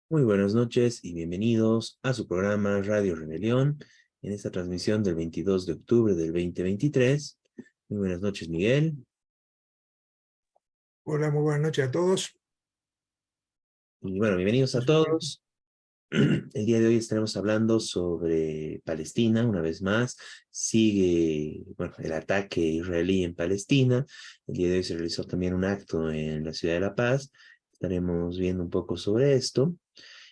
Muy buenas noches y bienvenidos a su programa Radio Rebelión en esta transmisión del 22 de octubre del 2023. Muy buenas noches, Miguel. Hola, muy buenas noches a todos. Y bueno, bienvenidos a todos. El día de hoy estaremos hablando sobre Palestina, una vez más. Sigue, bueno, el ataque israelí en Palestina. El día de hoy se realizó también un acto en la ciudad de La Paz. Estaremos viendo un poco sobre esto.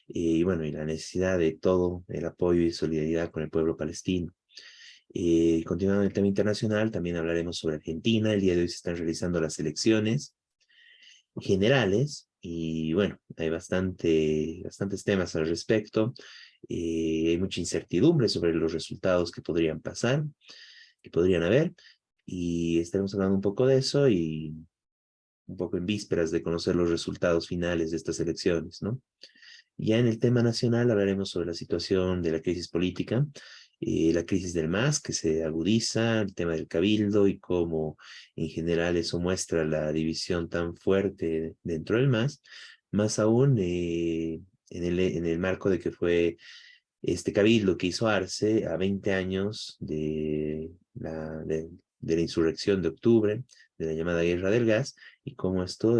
Y bueno, y la necesidad de todo el apoyo y solidaridad con el pueblo palestino. Continuando el tema internacional, también hablaremos sobre Argentina. El día de hoy se están realizando las elecciones generales y bueno, hay bastantes temas al respecto. Hay mucha incertidumbre sobre los resultados que podrían pasar, que podrían haber, y estaremos hablando un poco de eso y un poco en vísperas de conocer los resultados finales de estas elecciones, ¿no? Ya en el tema nacional hablaremos sobre la situación de la crisis política, la crisis del MAS que se agudiza, el tema del cabildo y cómo en general eso muestra la división tan fuerte dentro del MAS, más aún en el marco de que fue este cabildo que hizo Arce a 20 años de la insurrección de octubre, de la llamada Guerra del Gas, y cómo esto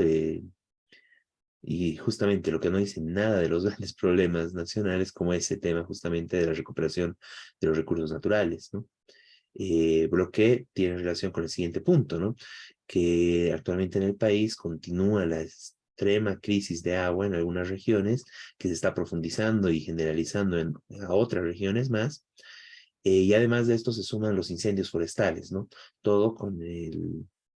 y justamente lo que no dice nada de los grandes problemas nacionales, como ese tema justamente de la recuperación de los recursos naturales, ¿no? Lo que tiene relación con el siguiente punto, ¿no? Que actualmente en el país continúa la extrema crisis de agua en algunas regiones, que se está profundizando y generalizando a otras regiones más. Y además de esto se suman los incendios forestales, ¿no? Todo con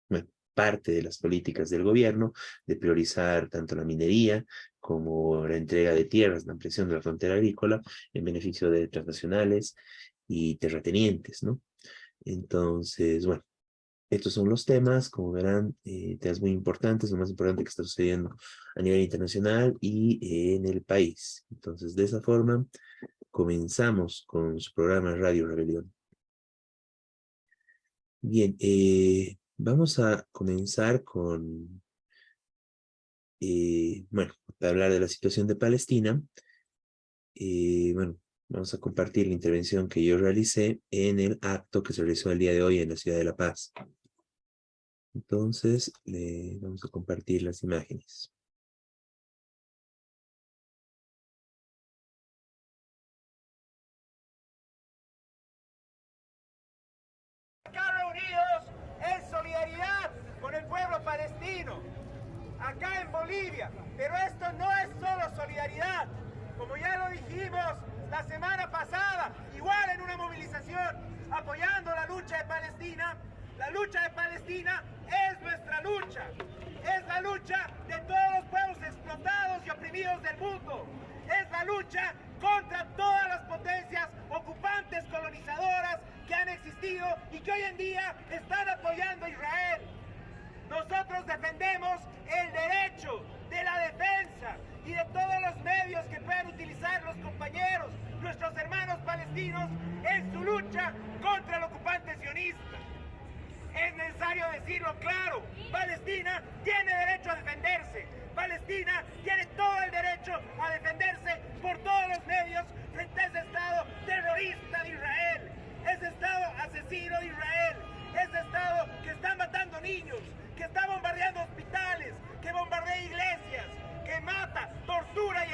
bueno, parte de las políticas del gobierno de priorizar tanto la minería como la entrega de tierras, la ampliación de la frontera agrícola en beneficio de transnacionales y terratenientes, ¿no? Entonces, bueno, estos son los temas, como verán, temas muy importantes, lo más importante que está sucediendo a nivel internacional y en el país. Entonces, de esa forma, comenzamos con su programa Radio Rebelión. Bien, vamos a comenzar bueno, para hablar de la situación de Palestina. Bueno, vamos a compartir la intervención que yo realicé en el acto que se realizó el día de hoy en la ciudad de La Paz. Entonces, vamos a compartir las imágenes. Acá reunidos en solidaridad con el pueblo palestino, acá en Bolivia. Pero esto no es solo solidaridad, como ya lo dijimos la semana pasada, igual en una movilización apoyando la lucha de Palestina. La lucha de Palestina es nuestra lucha, es la lucha de todos los pueblos explotados y oprimidos del mundo, es la lucha contra todas las potencias ocupantes colonizadoras que han existido y que hoy en día están apoyando a Israel. Nosotros defendemos el derecho de la defensa y de todos los medios que puedan utilizar los compañeros, nuestros hermanos palestinos, en su lucha contra el ocupante sionista. Es necesario decirlo claro, Palestina tiene derecho a defenderse. Palestina tiene todo el derecho a defenderse por todos los medios frente a ese Estado terrorista de Israel, ese Estado asesino de Israel, ese Estado que está matando niños, que está bombardeando hospitales, que bombardea iglesias, que mata, tortura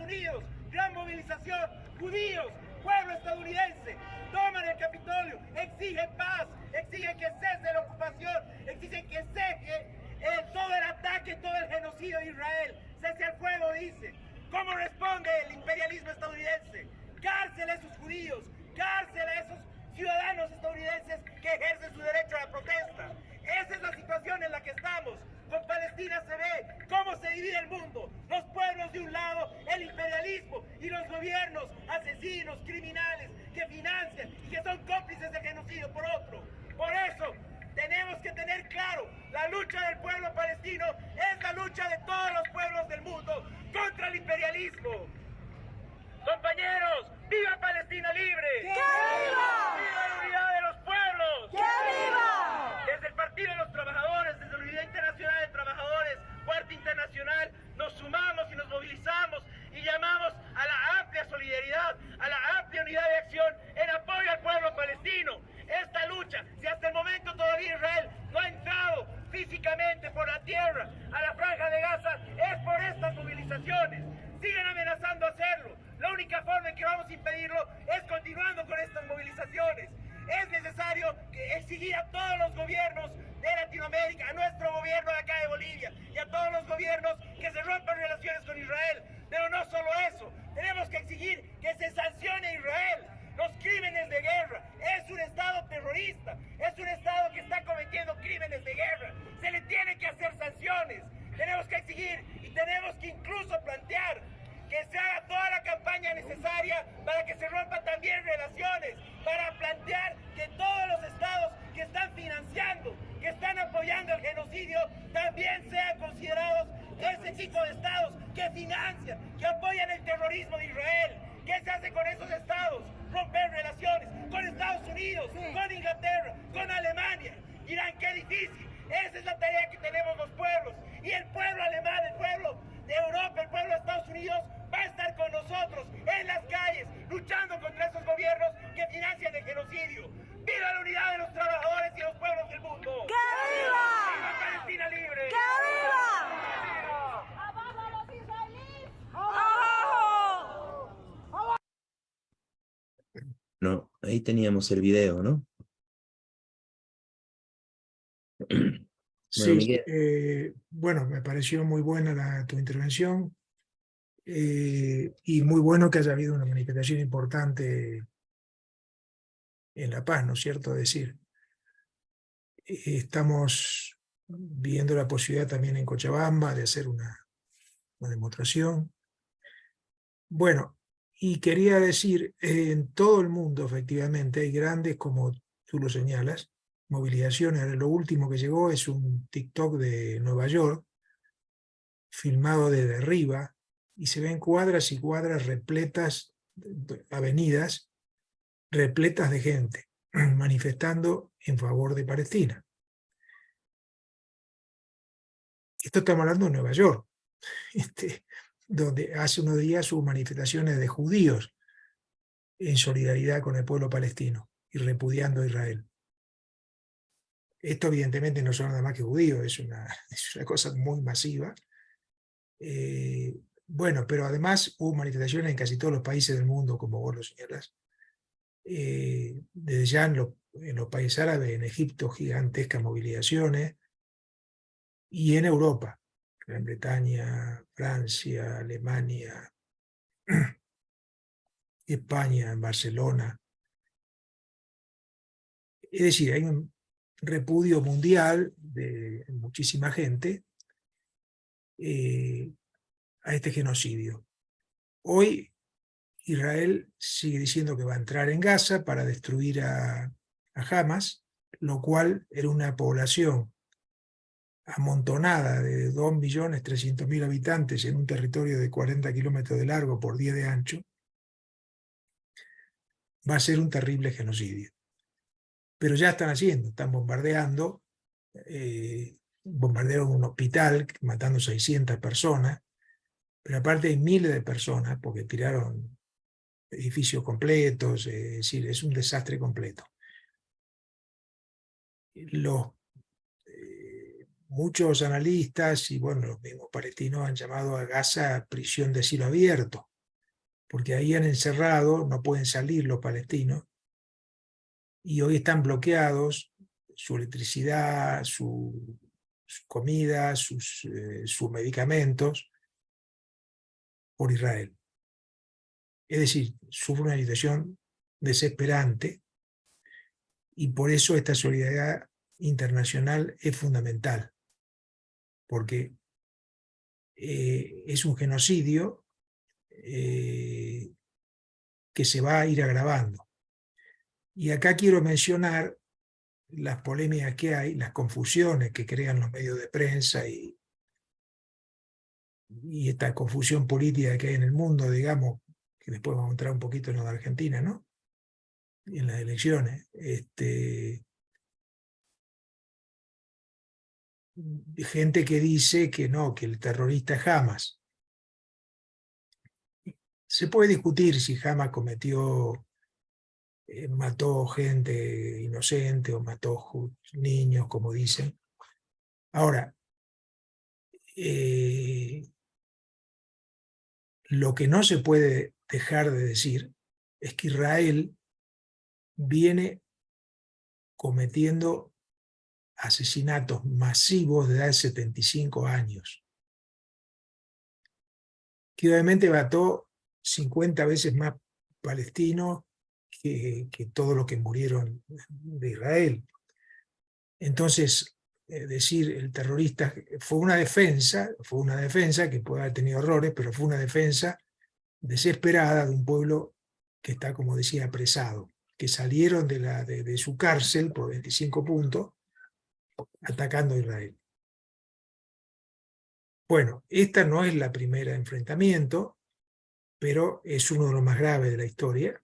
Unidos, gran movilización, judíos, pueblo estadounidense, toman el Capitolio, exigen paz, exigen que cese la ocupación, exigen que cese todo el ataque, todo el genocidio de Israel. Cese al fuego, dice. ¿Cómo responde el imperialismo estadounidense? Cárcel a esos judíos, cárcel a esos ciudadanos estadounidenses que ejercen su derecho a la protesta. Esa es la situación en la que estamos. Con Palestina se ve cómo se divide el mundo. Los pueblos de un lado, el imperialismo y los gobiernos asesinos, criminales, que financian y que son cómplices del genocidio por otro. Por eso tenemos que tener claro, la lucha del pueblo palestino es la lucha de todos los pueblos del mundo contra el imperialismo. Compañeros, ¡viva Palestina libre! ¡Que viva! ¡Viva la unidad de los pueblos! ¡Que viva! Desde el Partido de los Trabajadores, desde la Unidad Internacional de Trabajadores, Cuarta Internacional, nos sumamos y nos movilizamos y llamamos a la amplia solidaridad, a la amplia unidad de acción en apoyo al pueblo palestino. Esta lucha, si hasta el momento todavía Israel no ha entrado físicamente por la tierra a la franja de Gaza, es por estas movilizaciones. Siguen amenazando hacerlo. La única forma en que vamos a impedirlo es continuando con estas movilizaciones. Es necesario exigir a todos los gobiernos de Latinoamérica, a nuestro gobierno de acá de Bolivia y a todos los gobiernos que se rompan relaciones con Israel. Pero no solo eso, tenemos que exigir que se sancione a Israel. Los crímenes de guerra, es un estado terrorista, es un estado que está cometiendo crímenes de guerra. Se le tiene que hacer sanciones. Tenemos que exigir y tenemos que incluso plantear que se haga toda la campaña necesaria para que se rompan también relaciones, para plantear que todos los estados que están financiando, que están apoyando el genocidio, también sean considerados ese tipo de estados que financian, que apoyan el terrorismo de Israel. ¿Qué se hace con esos estados? Romper relaciones con Estados Unidos, con Inglaterra, con Alemania. Dirán, qué difícil. Esa es la tarea que tenemos los pueblos. Y el pueblo alemán, el pueblo de Europa, el pueblo de Estados Unidos va a estar con nosotros en las calles, luchando contra esos gobiernos que financian el genocidio. ¡Viva la unidad de los trabajadores y los pueblos del mundo! ¡Que viva! ¡Viva Palestina libre! ¡Que viva! ¡Abajo los israelíes! ¡Abajo! No, ahí teníamos el video, ¿no? Bueno, Sí, Miguel. bueno, me pareció muy buena tu intervención y muy bueno que haya habido una manifestación importante en La Paz, ¿no es cierto? Es decir, estamos viendo la posibilidad también en Cochabamba de hacer una demostración. Bueno, y quería decir, en todo el mundo efectivamente hay grandes, como tú lo señalas, movilizaciones. Lo último que llegó es un TikTok de Nueva York, filmado desde arriba, y se ven cuadras y cuadras repletas, avenidas repletas de gente, manifestando en favor de Palestina. Esto estamos hablando de Nueva York, donde hace unos días hubo manifestaciones de judíos en solidaridad con el pueblo palestino y repudiando a Israel. Esto evidentemente no son nada más que judíos, es una cosa muy masiva. Bueno, pero además hubo manifestaciones en casi todos los países del mundo, como vos lo señalás. Desde ya en los países árabes, en Egipto, gigantescas movilizaciones, y en Europa, Gran Bretaña, Francia, Alemania, España, en Barcelona. Es decir, hay un repudio mundial de muchísima gente a este genocidio. Hoy Israel sigue diciendo que va a entrar en Gaza para destruir a Hamas, lo cual era una población amontonada de 2.300.000 habitantes en un territorio de 40 kilómetros de largo por 10 de ancho. Va a ser un terrible genocidio. Pero ya están haciendo, están bombardeando, bombardearon un hospital matando 600 personas, pero aparte hay miles de personas porque tiraron edificios completos, es decir, es un desastre completo. Muchos analistas y bueno, los mismos palestinos han llamado a Gaza prisión de cielo abierto, porque ahí han encerrado, no pueden salir los palestinos, y hoy están bloqueados su electricidad, su comida, sus medicamentos por Israel. Es decir, sufre una situación desesperante y por eso esta solidaridad internacional es fundamental, porque es un genocidio que se va a ir agravando. Y acá quiero mencionar las polémicas que hay, las confusiones que crean los medios de prensa y esta confusión política que hay en el mundo, digamos, que después vamos a entrar un poquito en lo de Argentina, ¿no? En las elecciones. Gente que dice que no, que el terrorista es Hamas. Se puede discutir si Hamas mató gente inocente o mató niños, como dicen. Ahora, lo que no se puede dejar de decir es que Israel viene cometiendo asesinatos masivos desde hace 75 años, que obviamente mató 50 veces más palestinos que todos los que murieron de Israel. Entonces, decir el terrorista fue una defensa que puede haber tenido errores, pero fue una defensa desesperada de un pueblo que está, como decía, apresado, que salieron de su cárcel por 25 puntos atacando a Israel. Bueno, esta no es la primera enfrentamiento, pero es uno de los más graves de la historia,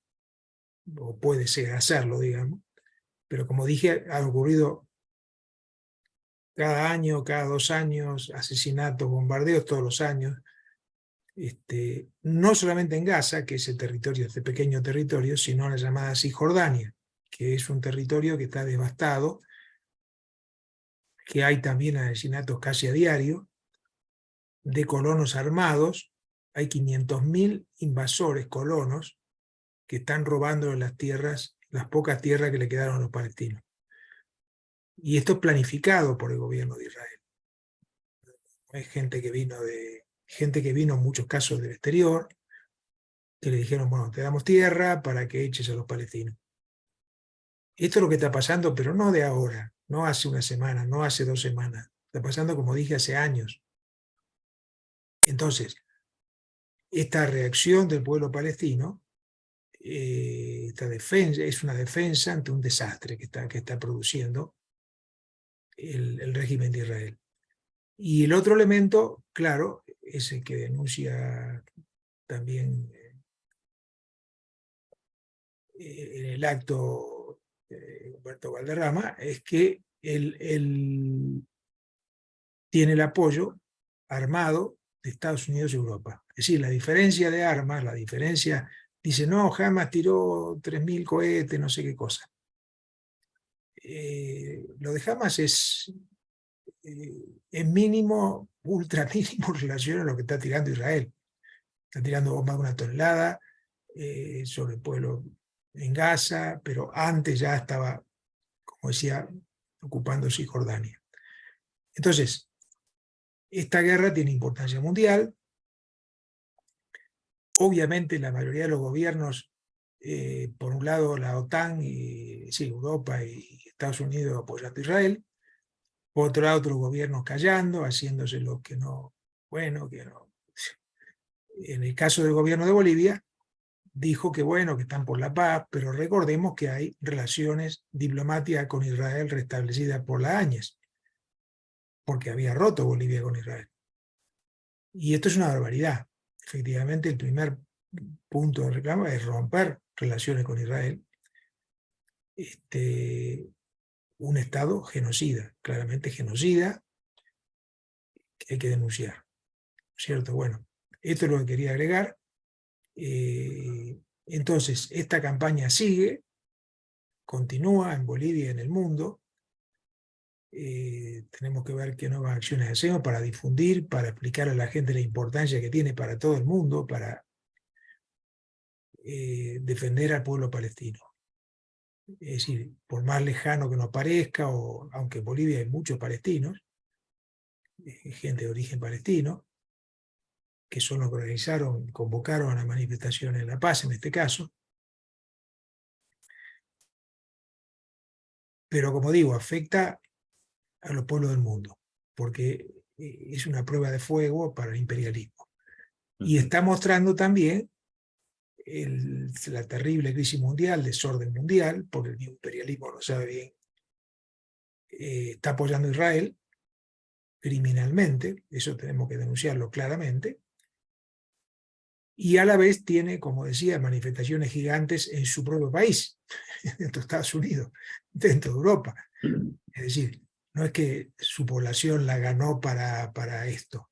o puede ser hacerlo, digamos, pero como dije, ha ocurrido cada año, cada 2 años, asesinatos, bombardeos todos los años, no solamente en Gaza, que es el territorio, este pequeño territorio, sino en la llamada Cisjordania, que es un territorio que está devastado, que hay también asesinatos casi a diario, de colonos armados, hay 500.000 invasores colonos que están robando las tierras, las pocas tierras que le quedaron a los palestinos. Y esto es planificado por el gobierno de Israel. Es gente que vino en muchos casos del exterior, que le dijeron, bueno, te damos tierra para que eches a los palestinos. Esto es lo que está pasando, pero no de ahora, no hace una semana, no hace 2 semanas. Está pasando, como dije, hace años. Entonces, esta reacción del pueblo palestino, esta defensa, es una defensa ante un desastre que está produciendo el régimen de Israel. Y el otro elemento, claro, es el que denuncia también en el acto Humberto Valderrama, es que él tiene el apoyo armado de Estados Unidos y Europa. Es decir, la diferencia de armas, dice, no, Hamas tiró 3.000 cohetes, no sé qué cosa. Lo de Hamas es mínimo, ultra mínimo en relación a lo que está tirando Israel. Está tirando bombas de 1 tonelada sobre el pueblo en Gaza, pero antes ya estaba, como decía, ocupando Cisjordania. Entonces, esta guerra tiene importancia mundial. Obviamente la mayoría de los gobiernos, por un lado la OTAN, Europa y Estados Unidos apoyando a Israel, por otro lado otros gobiernos callando, haciéndose lo que no, bueno, que no. En el caso del gobierno de Bolivia, dijo que bueno, que están por la paz, pero recordemos que hay relaciones diplomáticas con Israel restablecidas por la Áñez, porque había roto Bolivia con Israel. Y esto es una barbaridad. Efectivamente, el primer punto de reclamo es romper relaciones con Israel. Un Estado genocida, claramente genocida, que hay que denunciar. ¿Cierto? Bueno, esto es lo que quería agregar. Entonces, esta campaña sigue, continúa en Bolivia y en el mundo. Tenemos que ver qué nuevas acciones hacemos para difundir, para explicar a la gente la importancia que tiene para todo el mundo, para defender al pueblo palestino. Es decir, por más lejano que nos parezca, o aunque en Bolivia hay muchos palestinos, gente de origen palestino, que son los que organizaron, convocaron a la manifestación en La Paz, en este caso. Pero como digo, afecta a los pueblos del mundo, porque es una prueba de fuego para el imperialismo. Y está mostrando también la terrible crisis mundial, desorden mundial, porque el imperialismo lo sabe bien, está apoyando a Israel criminalmente, eso tenemos que denunciarlo claramente, y a la vez tiene, como decía, manifestaciones gigantes en su propio país, dentro de Estados Unidos, dentro de Europa. Es decir, no es que su población la ganó para esto,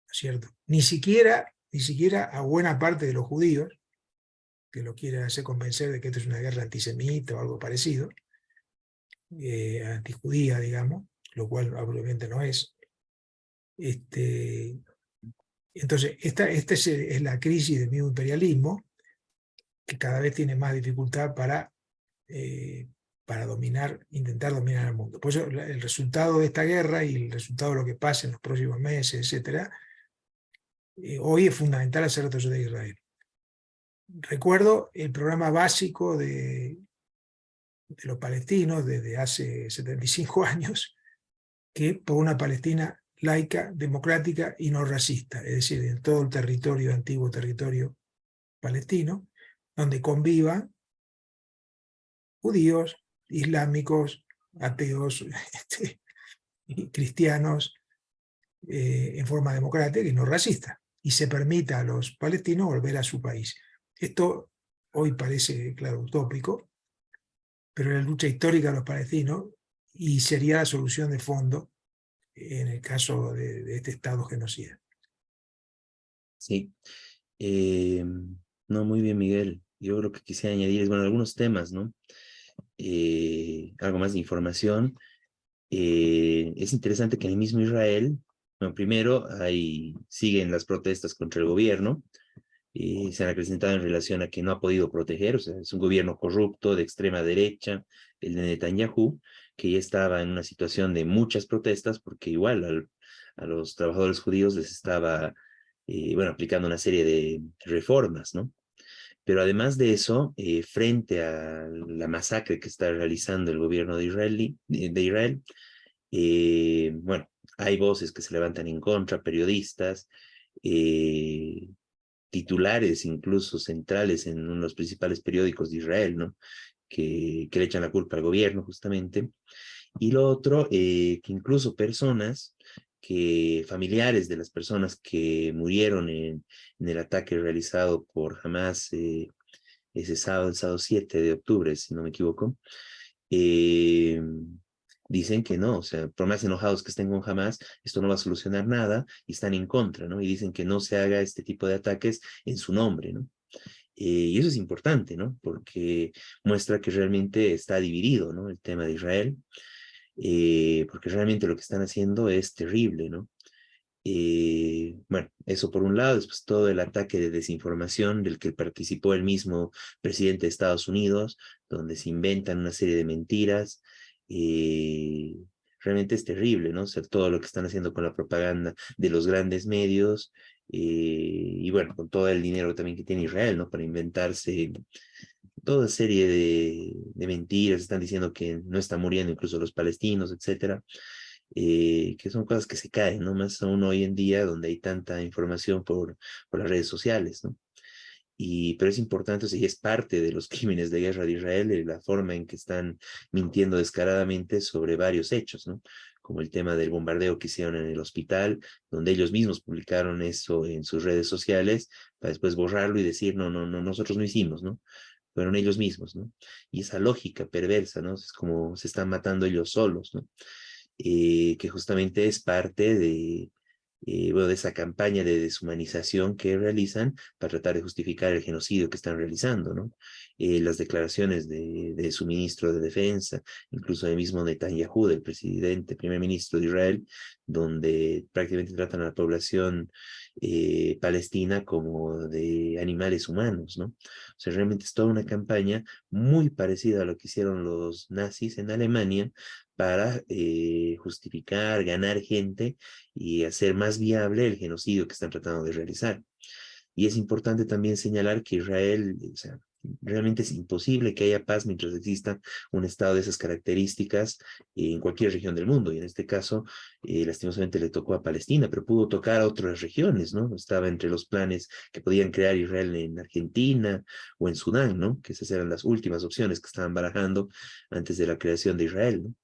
¿no es cierto? Ni siquiera a buena parte de los judíos, que lo quieren hacer convencer de que esto es una guerra antisemita o algo parecido, antijudía, digamos, lo cual obviamente no es. Entonces, esta es la crisis del mismo imperialismo, que cada vez tiene más dificultad para intentar dominar el mundo. Por eso el resultado de esta guerra y el resultado de lo que pase en los próximos meses, etc., hoy es fundamental hacer retroceder a Israel. Recuerdo el programa básico de los palestinos desde hace 75 años, que por una Palestina laica, democrática y no racista, es decir, en todo el territorio, antiguo territorio palestino, donde convivan judíos, islámicos, ateos, cristianos, en forma democrática y no racista, y se permita a los palestinos volver a su país. Esto hoy parece, claro, utópico, pero es la lucha histórica de los palestinos y sería la solución de fondo en el caso de este Estado genocida. Sí. No, muy bien, Miguel. Yo creo que quisiera añadir, bueno, algunos temas, ¿no? Algo más de información. Es interesante que en el mismo Israel, bueno, primero siguen las protestas contra el gobierno, se han acrecentado en relación a que no ha podido proteger, o sea, es un gobierno corrupto de extrema derecha, el de Netanyahu, que ya estaba en una situación de muchas protestas, porque igual a los trabajadores judíos les estaba, bueno, aplicando una serie de reformas, ¿no? Pero además de eso, frente a la masacre que está realizando el gobierno de Israel, bueno, hay voces que se levantan en contra, periodistas, titulares incluso centrales en uno de los principales periódicos de Israel, ¿no? Que le echan la culpa al gobierno justamente. Y lo otro, que incluso familiares de las personas que murieron en el ataque realizado por Hamas ese sábado, el sábado 7 de octubre, si no me equivoco, dicen que no, o sea, por más enojados que estén con Hamas, esto no va a solucionar nada y están en contra, ¿no? Y dicen que no se haga este tipo de ataques en su nombre, ¿no? Y eso es importante, ¿no? Porque muestra que realmente está dividido, ¿no? El tema de Israel, porque realmente lo que están haciendo es terrible, ¿no? Bueno, eso por un lado, después todo el ataque de desinformación del que participó el mismo presidente de Estados Unidos, donde se inventan una serie de mentiras. Realmente es terrible, ¿no? O sea, todo lo que están haciendo con la propaganda de los grandes medios y bueno, con todo el dinero también que tiene Israel, ¿no? Para inventarse toda serie de mentiras, están diciendo que no están muriendo incluso los palestinos, etcétera. Que son cosas que se caen, ¿no? Más aún hoy en día donde hay tanta información por las redes sociales, ¿no? Pero es importante, o sea, y es parte de los crímenes de guerra de Israel, la forma en que están mintiendo descaradamente sobre varios hechos, ¿no? Como el tema del bombardeo que hicieron en el hospital, donde ellos mismos publicaron eso en sus redes sociales, para después borrarlo y decir, no, no, no, nosotros no hicimos, ¿no? Fueron ellos mismos, ¿no? Y esa lógica perversa, ¿no? Es como se están matando ellos solos, ¿no? Que justamente es parte bueno, de esa campaña de deshumanización que realizan para tratar de justificar el genocidio que están realizando, ¿no? Las declaraciones de su ministro de Defensa, incluso el mismo Netanyahu, del presidente, primer ministro de Israel, donde prácticamente tratan a la población palestina como de animales humanos, ¿no? O sea, realmente es toda una campaña muy parecida a lo que hicieron los nazis en Alemania para justificar, ganar gente y hacer más viable el genocidio que están tratando de realizar. Y es importante también señalar que Israel, o sea, realmente es imposible que haya paz mientras exista un Estado de esas características en cualquier región del mundo. Y en este caso, lastimosamente le tocó a Palestina, pero pudo tocar a otras regiones, ¿no? Estaba entre los planes que podían crear Israel en Argentina o en Sudán, ¿no? Que esas eran las últimas opciones que estaban barajando antes de la creación de Israel, ¿no?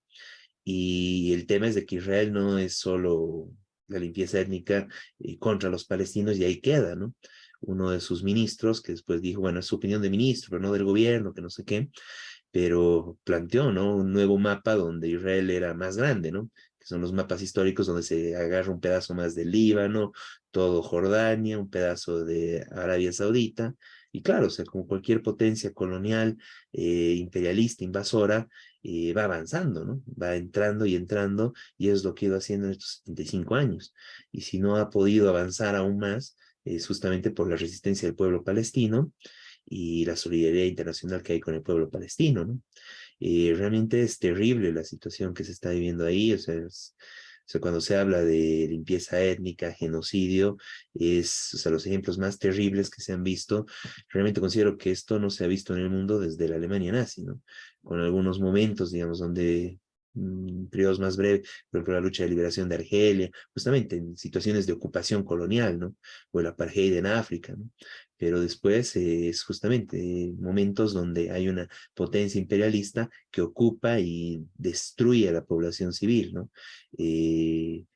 Y el tema es de que Israel no es solo la limpieza étnica contra los palestinos y ahí queda, ¿no? Uno de sus ministros, que después dijo, bueno, es su opinión de ministro, pero no del gobierno, que no sé qué, pero planteó, ¿no? Un nuevo mapa donde Israel era más grande, ¿no? Que son los mapas históricos donde se agarra un pedazo más del Líbano, todo Jordania, un pedazo de Arabia Saudita, y claro, o sea, como cualquier potencia colonial, imperialista, invasora, va avanzando, ¿no? Va entrando y entrando, y es lo que ha ido haciendo en estos 75 años. Y si no ha podido avanzar aún más, es justamente por la resistencia del pueblo palestino, y la solidaridad internacional que hay con el pueblo palestino, ¿no? Realmente es terrible la situación que se está viviendo ahí, o sea, cuando se habla de limpieza étnica, genocidio, o sea, los ejemplos más terribles que se han visto. Realmente considero que esto no se ha visto en el mundo desde la Alemania nazi, ¿no? Con algunos momentos, digamos, donde periodos más breves, por ejemplo, la lucha de liberación de Argelia, justamente en situaciones de ocupación colonial, ¿no? O el apartheid en África, ¿no? Pero después es justamente momentos donde hay una potencia imperialista que ocupa y destruye a la población civil, ¿no?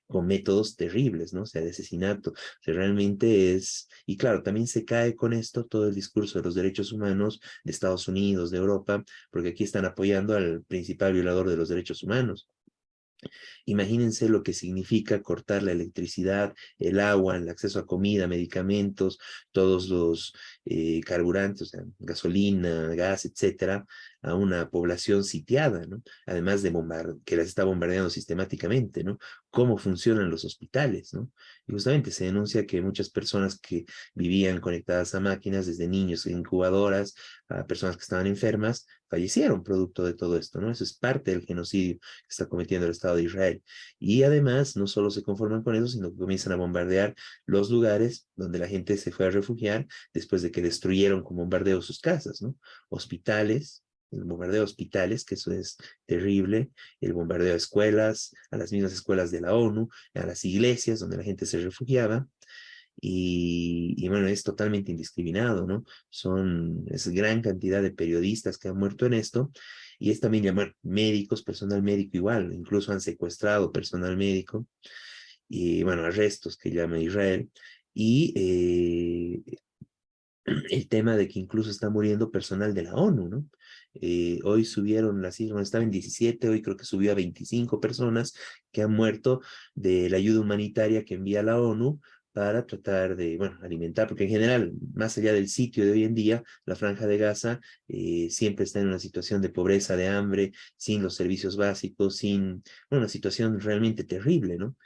Con métodos terribles, ¿no? O sea, de asesinato. O sea, realmente es, y claro, también se cae con esto todo el discurso de los derechos humanos de Estados Unidos, de Europa, porque aquí están apoyando al principal violador de los derechos humanos. Imagínense lo que significa cortar la electricidad, el agua, el acceso a comida, medicamentos, todos los carburantes, o sea, gasolina, gas, etcétera, a una población sitiada, ¿no? Además de que las está bombardeando sistemáticamente, ¿no? Cómo funcionan los hospitales, ¿no? Y justamente se denuncia que muchas personas que vivían conectadas a máquinas, desde niños en incubadoras, a personas que estaban enfermas, fallecieron producto de todo esto, ¿no? Eso es parte del genocidio que está cometiendo el Estado de Israel. Y además, no solo se conforman con eso, sino que comienzan a bombardear los lugares donde la gente se fue a refugiar después de que destruyeron con bombardeo sus casas, ¿no? Hospitales, el bombardeo a hospitales, que eso es terrible, el bombardeo a escuelas, a las mismas escuelas de la ONU, a las iglesias donde la gente se refugiaba. Y bueno, es totalmente indiscriminado, ¿no? Es gran cantidad de periodistas que han muerto en esto, y es también llamar médicos, personal médico igual, incluso han secuestrado personal médico, y bueno, arrestos que llama Israel, y el tema de que incluso está muriendo personal de la ONU, ¿no? Hoy subieron las cifras, estaba en 17, hoy creo que subió a 25 personas que han muerto de la ayuda humanitaria que envía la ONU para tratar de, bueno, alimentar, porque en general, más allá del sitio de hoy en día, la Franja de Gaza siempre está en una situación de pobreza, de hambre, sin los servicios básicos, bueno, una situación realmente terrible, ¿no?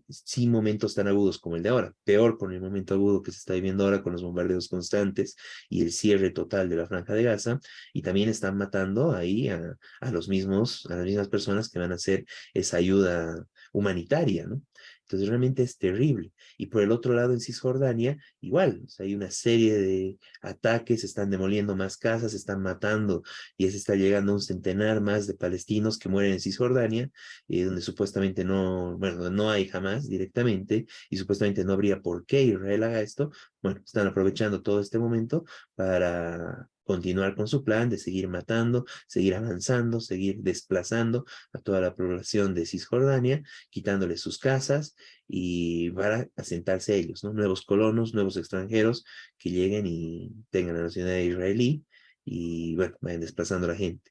Sin momentos tan agudos como el de ahora, peor con el momento agudo que se está viviendo ahora con los bombardeos constantes y el cierre total de la Franja de Gaza, y también están matando ahí a las mismas personas que van a hacer esa ayuda humanitaria, ¿no? Entonces realmente es terrible. Y por el otro lado, en Cisjordania, igual, o sea, hay una serie de ataques, están demoliendo más casas, están matando, y se está llegando a un centenar más de palestinos que mueren en Cisjordania, donde supuestamente no, bueno, no hay jamás directamente, y supuestamente no habría por qué Israel haga esto. Bueno, están aprovechando todo este momento para continuar con su plan de seguir matando, seguir avanzando, seguir desplazando a toda la población de Cisjordania, quitándoles sus casas y para asentarse ellos, ¿no? Nuevos colonos, nuevos extranjeros que lleguen y tengan la nacionalidad israelí y, bueno, vayan desplazando a la gente.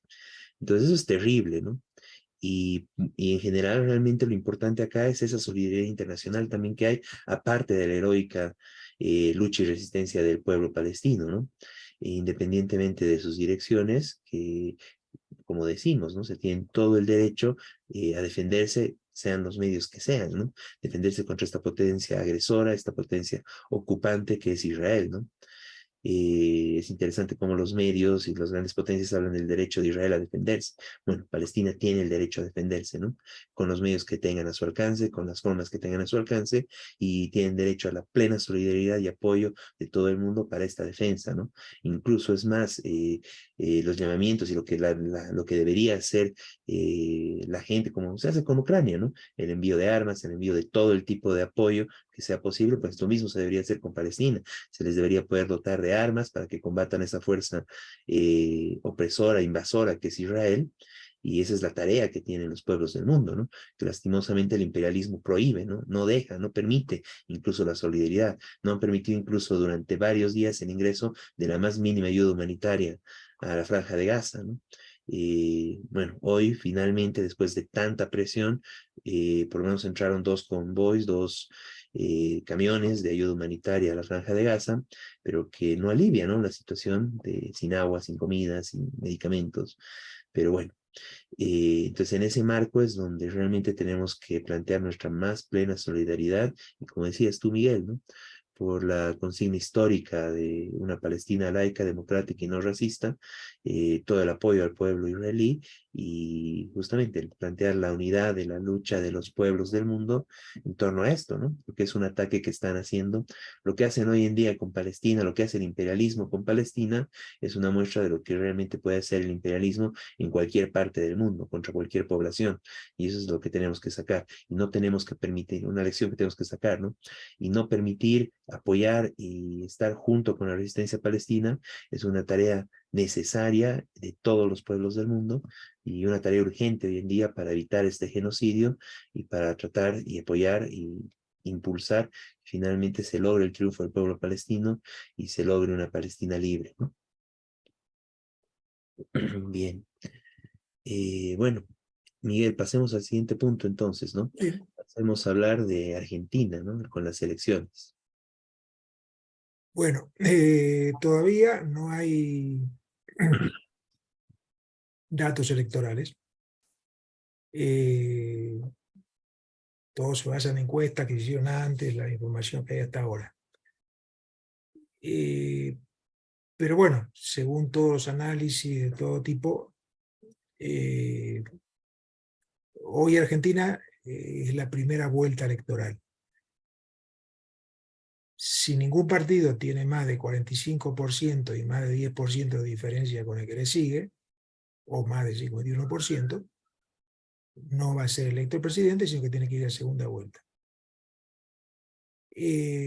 Entonces eso es terrible, ¿no? y en general realmente lo importante acá es esa solidaridad internacional también que hay, aparte de la heroica lucha y resistencia del pueblo palestino, ¿no? Independientemente de sus direcciones, que como decimos, ¿no? Se tienen todo el derecho a defenderse, sean los medios que sean, ¿no? Defenderse contra esta potencia agresora, esta potencia ocupante que es Israel, ¿no? Es interesante cómo los medios y las grandes potencias hablan del derecho de Israel a defenderse. Bueno, Palestina tiene el derecho a defenderse, ¿no? Con los medios que tengan a su alcance, con las formas que tengan a su alcance, y tienen derecho a la plena solidaridad y apoyo de todo el mundo para esta defensa, ¿no? Incluso es más, los llamamientos y lo que debería hacer la gente, como se hace con Ucrania, ¿no? El envío de armas, el envío de todo el tipo de apoyo que sea posible, pues lo mismo se debería hacer con Palestina. Se les debería poder dotar de armas para que combatan esa fuerza opresora, invasora que es Israel, y esa es la tarea que tienen los pueblos del mundo, ¿no? Que lastimosamente el imperialismo prohíbe, ¿no? No deja, no permite incluso la solidaridad, no han permitido incluso durante varios días el ingreso de la más mínima ayuda humanitaria a la Franja de Gaza, ¿no? Bueno, hoy finalmente, después de tanta presión, por lo menos entraron dos convoys, dos camiones de ayuda humanitaria a la Franja de Gaza, pero que no alivia, ¿no? La situación de sin agua, sin comida, sin medicamentos. Pero bueno, entonces en ese marco es donde realmente tenemos que plantear nuestra más plena solidaridad, y como decías tú, Miguel, ¿no? Por la consigna histórica de una Palestina laica, democrática y no racista, todo el apoyo al pueblo israelí y justamente el plantear la unidad de la lucha de los pueblos del mundo en torno a esto, ¿no? Porque es un ataque que están haciendo. Lo que hacen hoy en día con Palestina, lo que hace el imperialismo con Palestina, es una muestra de lo que realmente puede hacer el imperialismo en cualquier parte del mundo, contra cualquier población. Y eso es lo que tenemos que sacar. Y no tenemos que permitir, una lección que tenemos que sacar, ¿no? Y no permitir apoyar y estar junto con la resistencia palestina es una tarea necesaria de todos los pueblos del mundo y una tarea urgente hoy en día para evitar este genocidio y para tratar y apoyar y impulsar, finalmente se logre el triunfo del pueblo palestino y se logre una Palestina libre, ¿no? Bien. Bueno, Miguel, pasemos al siguiente punto entonces, ¿no? Sí. Pasemos a hablar de Argentina, ¿no? Con las elecciones. Bueno, todavía no hay datos electorales. Todos se basan en encuestas que hicieron antes, la información que hay hasta ahora. Pero bueno, según todos los análisis de todo tipo, hoy Argentina es la primera vuelta electoral. Si ningún partido tiene más de 45% y más de 10% de diferencia con el que le sigue, o más de 51%, no va a ser electo el presidente, sino que tiene que ir a segunda vuelta.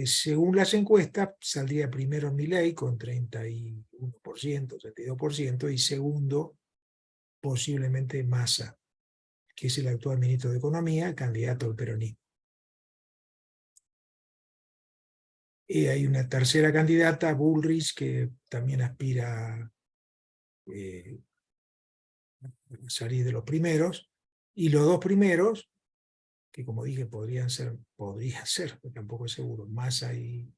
Según las encuestas, saldría primero Milei con 31%, 32%, y segundo, posiblemente Massa, que es el actual ministro de Economía, candidato al peronismo. Hay una tercera candidata, Bullrich, que también aspira a salir de los primeros, y los dos primeros, que como dije podrían ser, pero tampoco es seguro, Massa y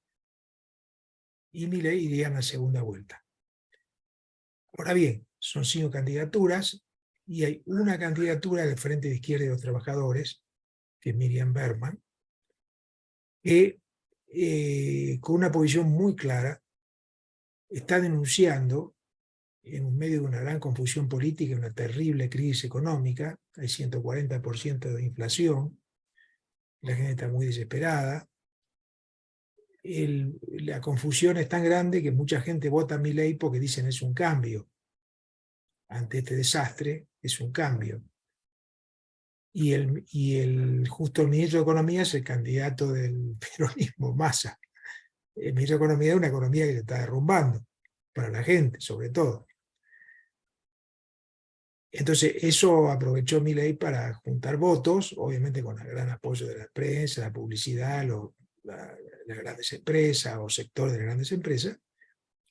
Milei, irían a segunda vuelta. Ahora bien, son 5 candidaturas, y hay una candidatura del Frente de Izquierda y de los Trabajadores, que es Miriam Berman, que con una posición muy clara está denunciando, en medio de una gran confusión política, una terrible crisis económica, hay 140% de inflación, la gente está muy desesperada, la confusión es tan grande que mucha gente vota a Milei porque dicen es un cambio. Ante este desastre, es un cambio. Y justo el ministro de Economía es el candidato del peronismo, Massa. El ministro de Economía es una economía que se está derrumbando, para la gente, sobre todo. Entonces, eso aprovechó Milei para juntar votos, obviamente con el gran apoyo de la prensa, la publicidad, las grandes empresas o sectores de las grandes empresas.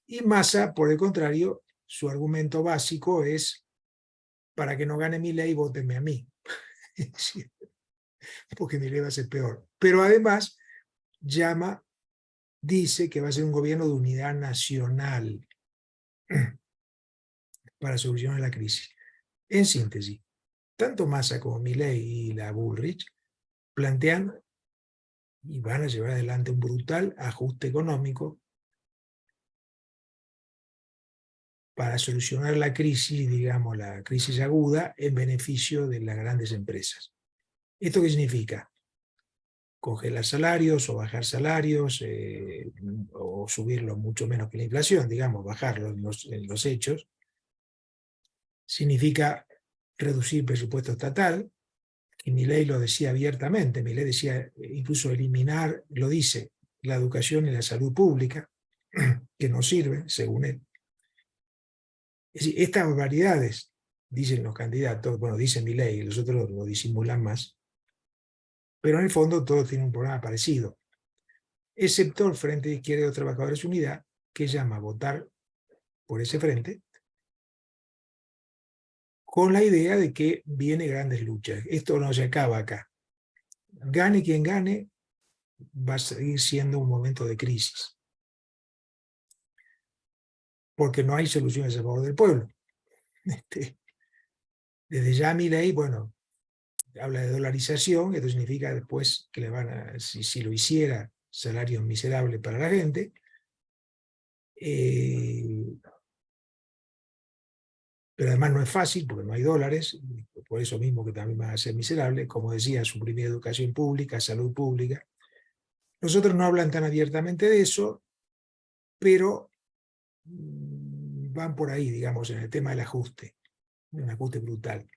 Y Massa, por el contrario, su argumento básico es: para que no gane Milei, vótenme a mí. porque Milei va a ser peor. Pero además dice que va a ser un gobierno de unidad nacional para solucionar la crisis. En síntesis, tanto Massa como Milei y la Bullrich plantean y van a llevar adelante un brutal ajuste económico para solucionar la crisis, digamos, la crisis aguda, en beneficio de las grandes empresas. ¿Esto qué significa? Congelar salarios o bajar salarios, o subirlos mucho menos que la inflación, digamos, bajarlos en los hechos. Significa reducir presupuesto estatal, y Milei lo decía abiertamente, Milei decía incluso eliminar, lo dice, la educación y la salud pública, que no sirven, según él. Es decir, estas barbaridades, dicen los candidatos, bueno, dice Milei, y los otros lo disimulan más, pero en el fondo todos tienen un programa parecido, excepto el Frente de Izquierda de Trabajadores Unidad, que llama a votar por ese frente, con la idea de que vienen grandes luchas. Esto no se acaba acá. Gane quien gane, va a seguir siendo un momento de crisis, porque no hay soluciones a favor del pueblo. Desde ya Milei, bueno, habla de dolarización, esto significa después que le van a, si lo hiciera, salarios miserables para la gente. Pero además no es fácil, porque no hay dólares, por eso mismo que también van a ser miserables, como decía, suprimir educación pública, salud pública. Los otros no hablan tan abiertamente de eso, pero van por ahí, digamos, en el tema del ajuste, un ajuste brutal.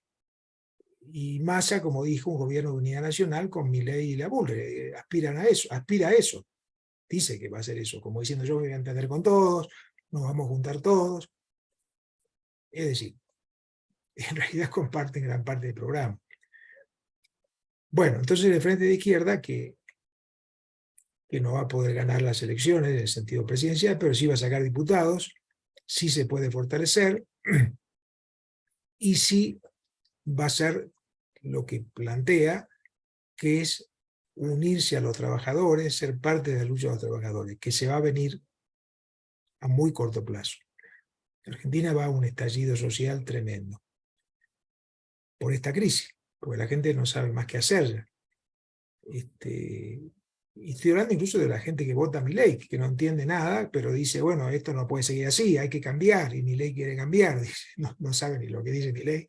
Y Massa, como dijo, un gobierno de unidad nacional con Milei y la Bullrich, aspira a eso, dice que va a hacer eso, como diciendo yo me voy a entender con todos, nos vamos a juntar todos. Es decir, en realidad comparten gran parte del programa. Bueno, entonces el Frente de Izquierda, que no va a poder ganar las elecciones en el sentido presidencial, pero sí va a sacar diputados, sí se puede fortalecer, y sí va a ser lo que plantea, que es unirse a los trabajadores, ser parte de la lucha de los trabajadores, que se va a venir a muy corto plazo. Argentina va a un estallido social tremendo por esta crisis, porque la gente no sabe más qué hacer ya. Y estoy hablando incluso de la gente que vota a Milei, que no entiende nada, pero dice, bueno, esto no puede seguir así, hay que cambiar, y Milei quiere cambiar, dice, no sabe ni lo que dice Milei.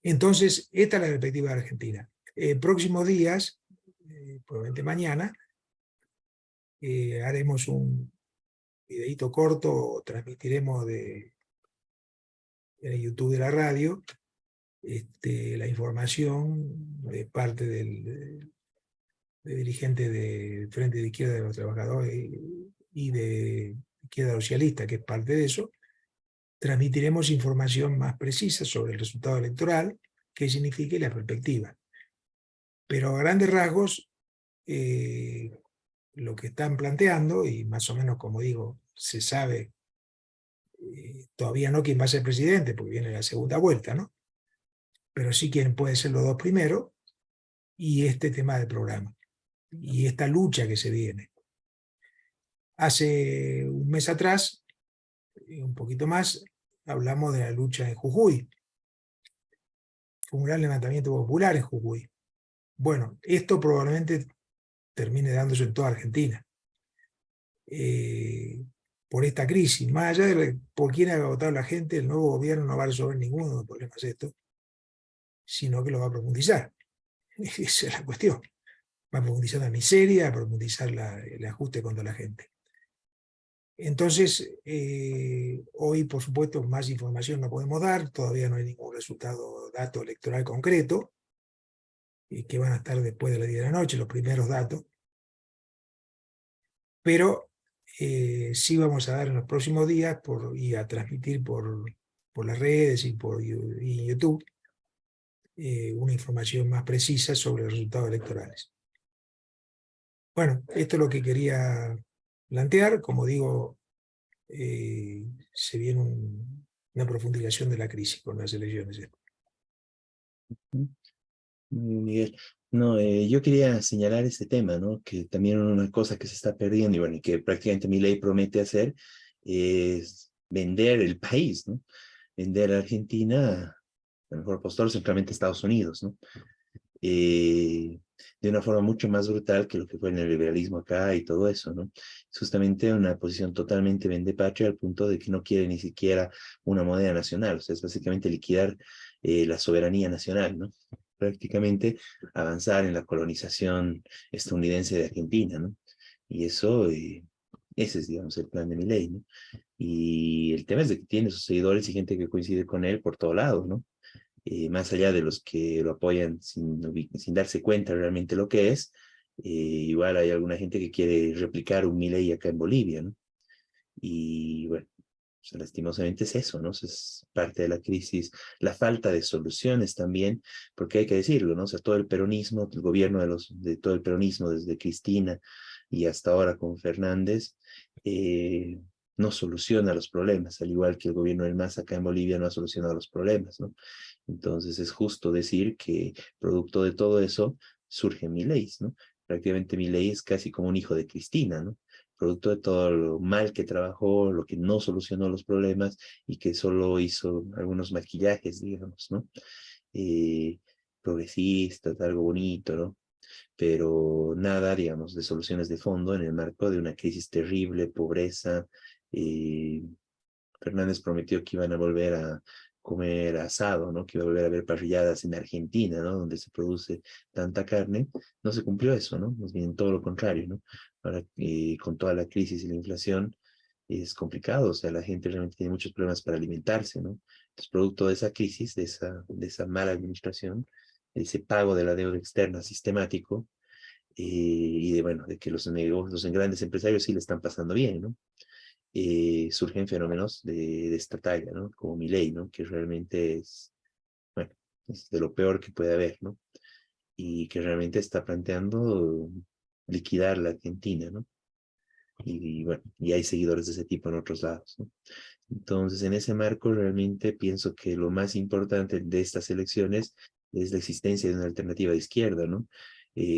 Entonces, esta es la perspectiva de Argentina. Próximos días, probablemente mañana, haremos un videíto corto, transmitiremos en el YouTube de la radio, la información de parte del dirigente del Frente de Izquierda de los Trabajadores y de Izquierda Socialista, que es parte de eso. Transmitiremos información más precisa sobre el resultado electoral, qué significa y la perspectiva. Pero a grandes rasgos, lo que están planteando, y más o menos, como digo, se sabe todavía no quién va a ser presidente, porque viene la segunda vuelta, ¿no? Pero sí quién puede ser los dos primeros, y este tema del programa, y esta lucha que se viene. Hace un mes atrás, un poquito más, hablamos de la lucha en Jujuy. Fue un gran levantamiento popular en Jujuy. Bueno, esto probablemente termine dándose en toda Argentina. Por esta crisis, más allá de por quién ha votado la gente, el nuevo gobierno no va a resolver ninguno de los problemas de esto, sino que lo va a profundizar. Esa es la cuestión. Va a profundizar la miseria, va a profundizar el ajuste contra la gente. Entonces, hoy, por supuesto, más información no podemos dar, todavía no hay ningún resultado, dato electoral concreto, que van a estar después de las 10 de la noche, los primeros datos. Pero sí vamos a dar en los próximos días y a transmitir por las redes y por YouTube una información más precisa sobre los resultados electorales. Bueno, esto es lo que quería plantear. Como digo, se viene una profundización de la crisis con las elecciones. Miguel, no, yo quería señalar este tema, ¿no? Que también una cosa que se está perdiendo y bueno, y que prácticamente Milei promete hacer es vender el país, ¿no? Vender a Argentina, a mejor postor, simplemente a Estados Unidos, ¿no? De una forma mucho más brutal que lo que fue el neoliberalismo acá y todo eso, ¿no? Es justamente una posición totalmente vendepatria al punto de que no quiere ni siquiera una moneda nacional, o sea, es básicamente liquidar la soberanía nacional, ¿no? Prácticamente avanzar en la colonización estadounidense de Argentina, ¿no? Y eso, ese es, digamos, el plan de Milei, ¿no? Y el tema es de que tiene sus seguidores y gente que coincide con él por todo lado, ¿no? Más allá de los que lo apoyan sin darse cuenta realmente lo que es, igual hay alguna gente que quiere replicar un Milei acá en Bolivia, ¿no? Y bueno, o sea, lastimosamente es eso, ¿no? Eso es parte de la crisis, la falta de soluciones también, porque hay que decirlo, ¿no? O sea, todo el peronismo, el gobierno de todo el peronismo, desde Cristina y hasta ahora con Fernández, eh, no soluciona los problemas, al igual que el gobierno del MAS acá en Bolivia no ha solucionado los problemas, ¿no? Entonces es justo decir que producto de todo eso surge Milei, ¿no? Prácticamente Milei es casi como un hijo de Cristina, ¿no? Producto de todo lo mal que trabajó, lo que no solucionó los problemas y que solo hizo algunos maquillajes, digamos, ¿no? Eh, Progresistas, algo bonito, ¿no? Pero nada, digamos, de soluciones de fondo en el marco de una crisis terrible, pobreza. eh, Fernández prometió que iban a volver a comer asado, ¿no? Que iba a volver a haber parrilladas en Argentina, ¿no? Donde se produce tanta carne. No se cumplió eso, ¿no? Más bien todo lo contrario, ¿no? Ahora, con toda la crisis y la inflación, es complicado, o sea, la gente realmente tiene muchos problemas para alimentarse, ¿no? Entonces, producto de esa crisis, de esa mala administración, de ese pago de la deuda externa sistemático, y de, bueno, de que los negocios, los grandes empresarios sí le están pasando bien, ¿no? Surgen fenómenos de esta talla, ¿no? Como Milei, ¿no? Que realmente es, bueno, es de lo peor que puede haber, ¿no? Y que realmente está planteando liquidar la Argentina, ¿no? Y bueno, y hay seguidores de ese tipo en otros lados, ¿no? Entonces, en ese marco, realmente pienso que lo más importante de estas elecciones es la existencia de una alternativa de izquierda, ¿no?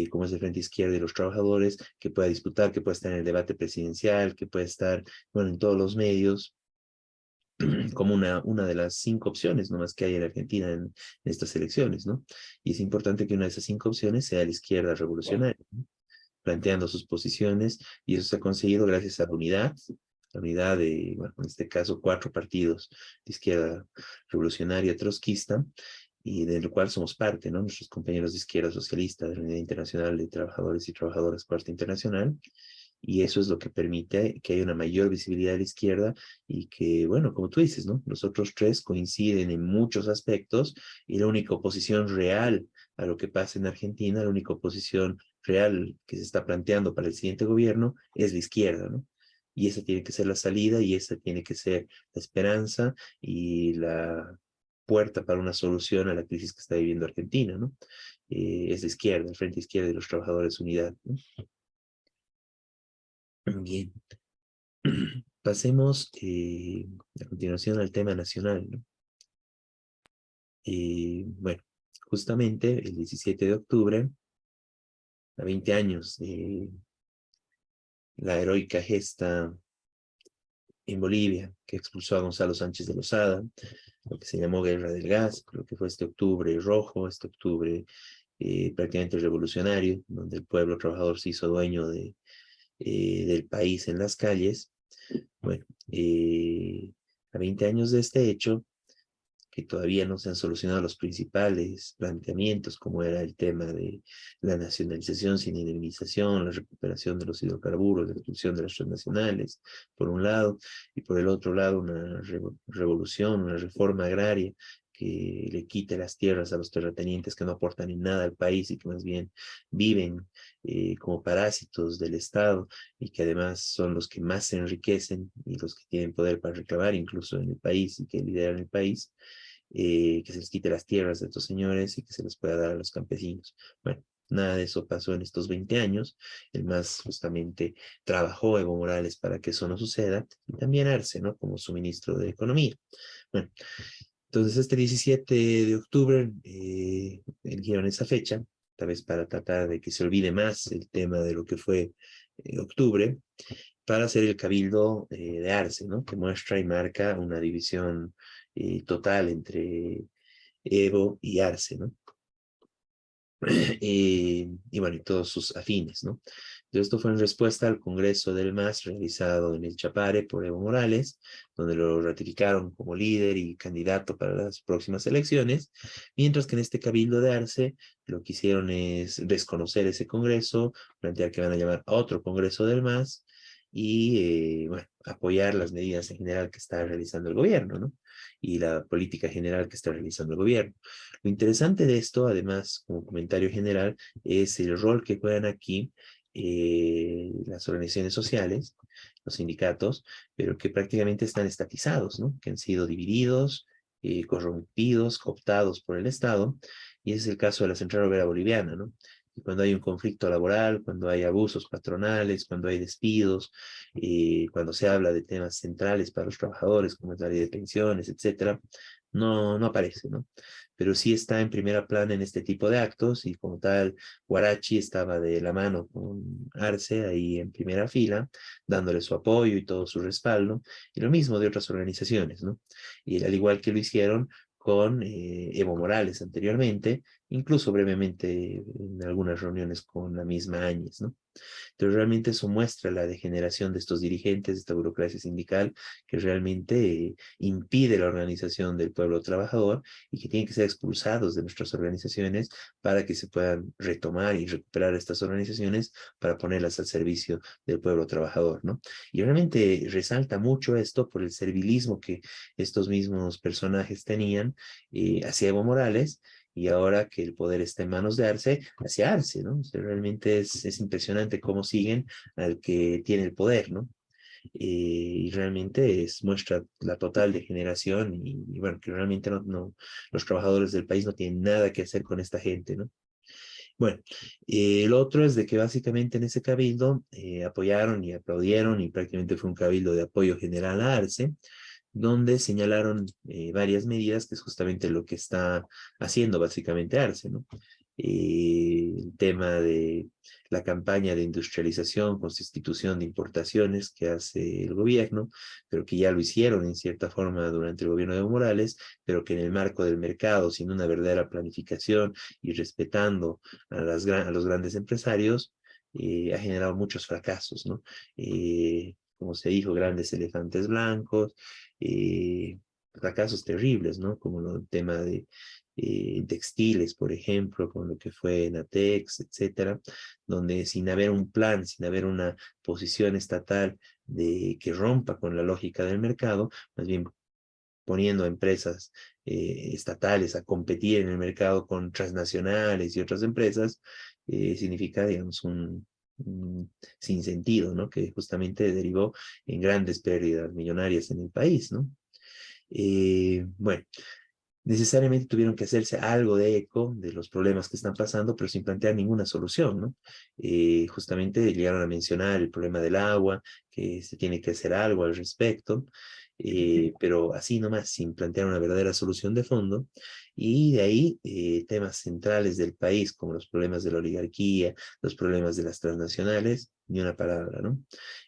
Como es el Frente Izquierda y los Trabajadores, que pueda disputar, que pueda estar en el debate presidencial, que pueda estar, bueno, en todos los medios, como una de las 5 opciones nomás que hay en Argentina en estas elecciones, ¿no? Y es importante que una de esas 5 opciones sea la izquierda revolucionaria, ¿no? Planteando sus posiciones, y eso se ha conseguido gracias a la unidad de, bueno, en este caso, 4 partidos de izquierda revolucionaria trotskista, y del cual somos parte, ¿no? Nuestros compañeros de izquierda socialista, de la Unidad Internacional de Trabajadores y Trabajadoras Cuarta Internacional, y eso es lo que permite que haya una mayor visibilidad de la izquierda y que, bueno, como tú dices, ¿no? Los otros 3 coinciden en muchos aspectos y la única oposición real a lo que pasa en Argentina, la única oposición real que se está planteando para el siguiente gobierno es la izquierda, ¿no? Y esa tiene que ser la salida y esa tiene que ser la esperanza y la puerta para una solución a la crisis que está viviendo Argentina, ¿no? Es la izquierda, el Frente Izquierda y los Trabajadores Unidad, ¿no? Bien. Pasemos a continuación al tema nacional, ¿no? Bueno, justamente el 17 de octubre, a 20 años de la heroica gesta en Bolivia, que expulsó a Gonzalo Sánchez de Lozada, lo que se llamó Guerra del Gas, creo que fue este octubre rojo, este octubre prácticamente revolucionario, donde el pueblo trabajador se hizo dueño del país en las calles. Bueno, a 20 años de este hecho, que todavía no se han solucionado los principales planteamientos, como era el tema de la nacionalización sin indemnización, la recuperación de los hidrocarburos, la destrucción de las transnacionales, por un lado, y por el otro lado una revolución, una reforma agraria que le quite las tierras a los terratenientes que no aportan en nada al país y que más bien viven como parásitos del Estado y que además son los que más se enriquecen y los que tienen poder para reclamar incluso en el país y que lideran el país. Que se les quite las tierras de estos señores y que se les pueda dar a los campesinos. Bueno, nada de eso pasó en estos 20 años. El MAS justamente trabajó Evo Morales para que eso no suceda y también Arce, ¿no? Como su ministro de Economía. Bueno, entonces este 17 de octubre eligieron esa fecha, tal vez para tratar de que se olvide más el tema de lo que fue octubre, para hacer el cabildo de Arce, ¿no? Que muestra y marca una división total entre Evo y Arce, ¿no? Y bueno, y todos sus afines, ¿no? Entonces, esto fue en respuesta al Congreso del MAS realizado en el Chapare por Evo Morales, donde lo ratificaron como líder y candidato para las próximas elecciones, mientras que en este Cabildo de Arce lo que hicieron es desconocer ese Congreso, plantear que van a llamar a otro Congreso del MAS y, bueno, apoyar las medidas en general que está realizando el gobierno, ¿no? Y la política general que está realizando el gobierno. Lo interesante de esto, además, como comentario general, es el rol que juegan aquí las organizaciones sociales, los sindicatos, pero que prácticamente están estatizados, ¿no? Que han sido divididos, corrompidos, cooptados por el Estado, y ese es el caso de la Central Obrera Boliviana, ¿no? Y cuando hay un conflicto laboral, cuando hay abusos patronales, cuando hay despidos, cuando se habla de temas centrales para los trabajadores, como es la ley de pensiones, etcétera, no aparece, ¿no? Pero sí está en primera plana en este tipo de actos y como tal, Guarachi estaba de la mano con Arce ahí en primera fila, dándole su apoyo y todo su respaldo, y lo mismo de otras organizaciones, ¿no? Y al igual que lo hicieron con Evo Morales anteriormente, incluso brevemente en algunas reuniones con la misma Áñez, ¿no? Entonces realmente eso muestra la degeneración de estos dirigentes, de esta burocracia sindical, que realmente impide la organización del pueblo trabajador y que tienen que ser expulsados de nuestras organizaciones para que se puedan retomar y recuperar estas organizaciones para ponerlas al servicio del pueblo trabajador, ¿no? Y realmente resalta mucho esto por el servilismo que estos mismos personajes tenían hacia Evo Morales, y ahora que el poder está en manos de Arce, hacia Arce, ¿no? O sea, realmente es impresionante cómo siguen al que tiene el poder, ¿no? Y realmente muestra la total degeneración y bueno, que realmente los trabajadores del país no tienen nada que hacer con esta gente, ¿no? Bueno, el otro es de que básicamente en ese cabildo apoyaron y aplaudieron y prácticamente fue un cabildo de apoyo general a Arce, donde señalaron varias medidas, que es justamente lo que está haciendo básicamente Arce, ¿no? El tema de la campaña de industrialización con sustitución de importaciones que hace el gobierno, pero que ya lo hicieron en cierta forma durante el gobierno de Evo Morales, pero que en el marco del mercado, sin una verdadera planificación y respetando a los grandes empresarios, ha generado muchos fracasos, ¿no? Como se dijo, grandes elefantes blancos, fracasos terribles, ¿no? Como el tema de textiles, por ejemplo, con lo que fue Natex, etcétera, donde sin haber un plan, sin haber una posición estatal que rompa con la lógica del mercado, más bien poniendo a empresas estatales a competir en el mercado con transnacionales y otras empresas, significa, digamos, un sinsentido, ¿no? Que justamente derivó en grandes pérdidas millonarias en el país, ¿no? Bueno, necesariamente tuvieron que hacerse algo de eco de los problemas que están pasando, pero sin plantear ninguna solución, ¿no? Justamente llegaron a mencionar el problema del agua, que se tiene que hacer algo al respecto, pero así nomás, sin plantear una verdadera solución de fondo, y de ahí temas centrales del país, como los problemas de la oligarquía, los problemas de las transnacionales, ni una palabra, ¿no?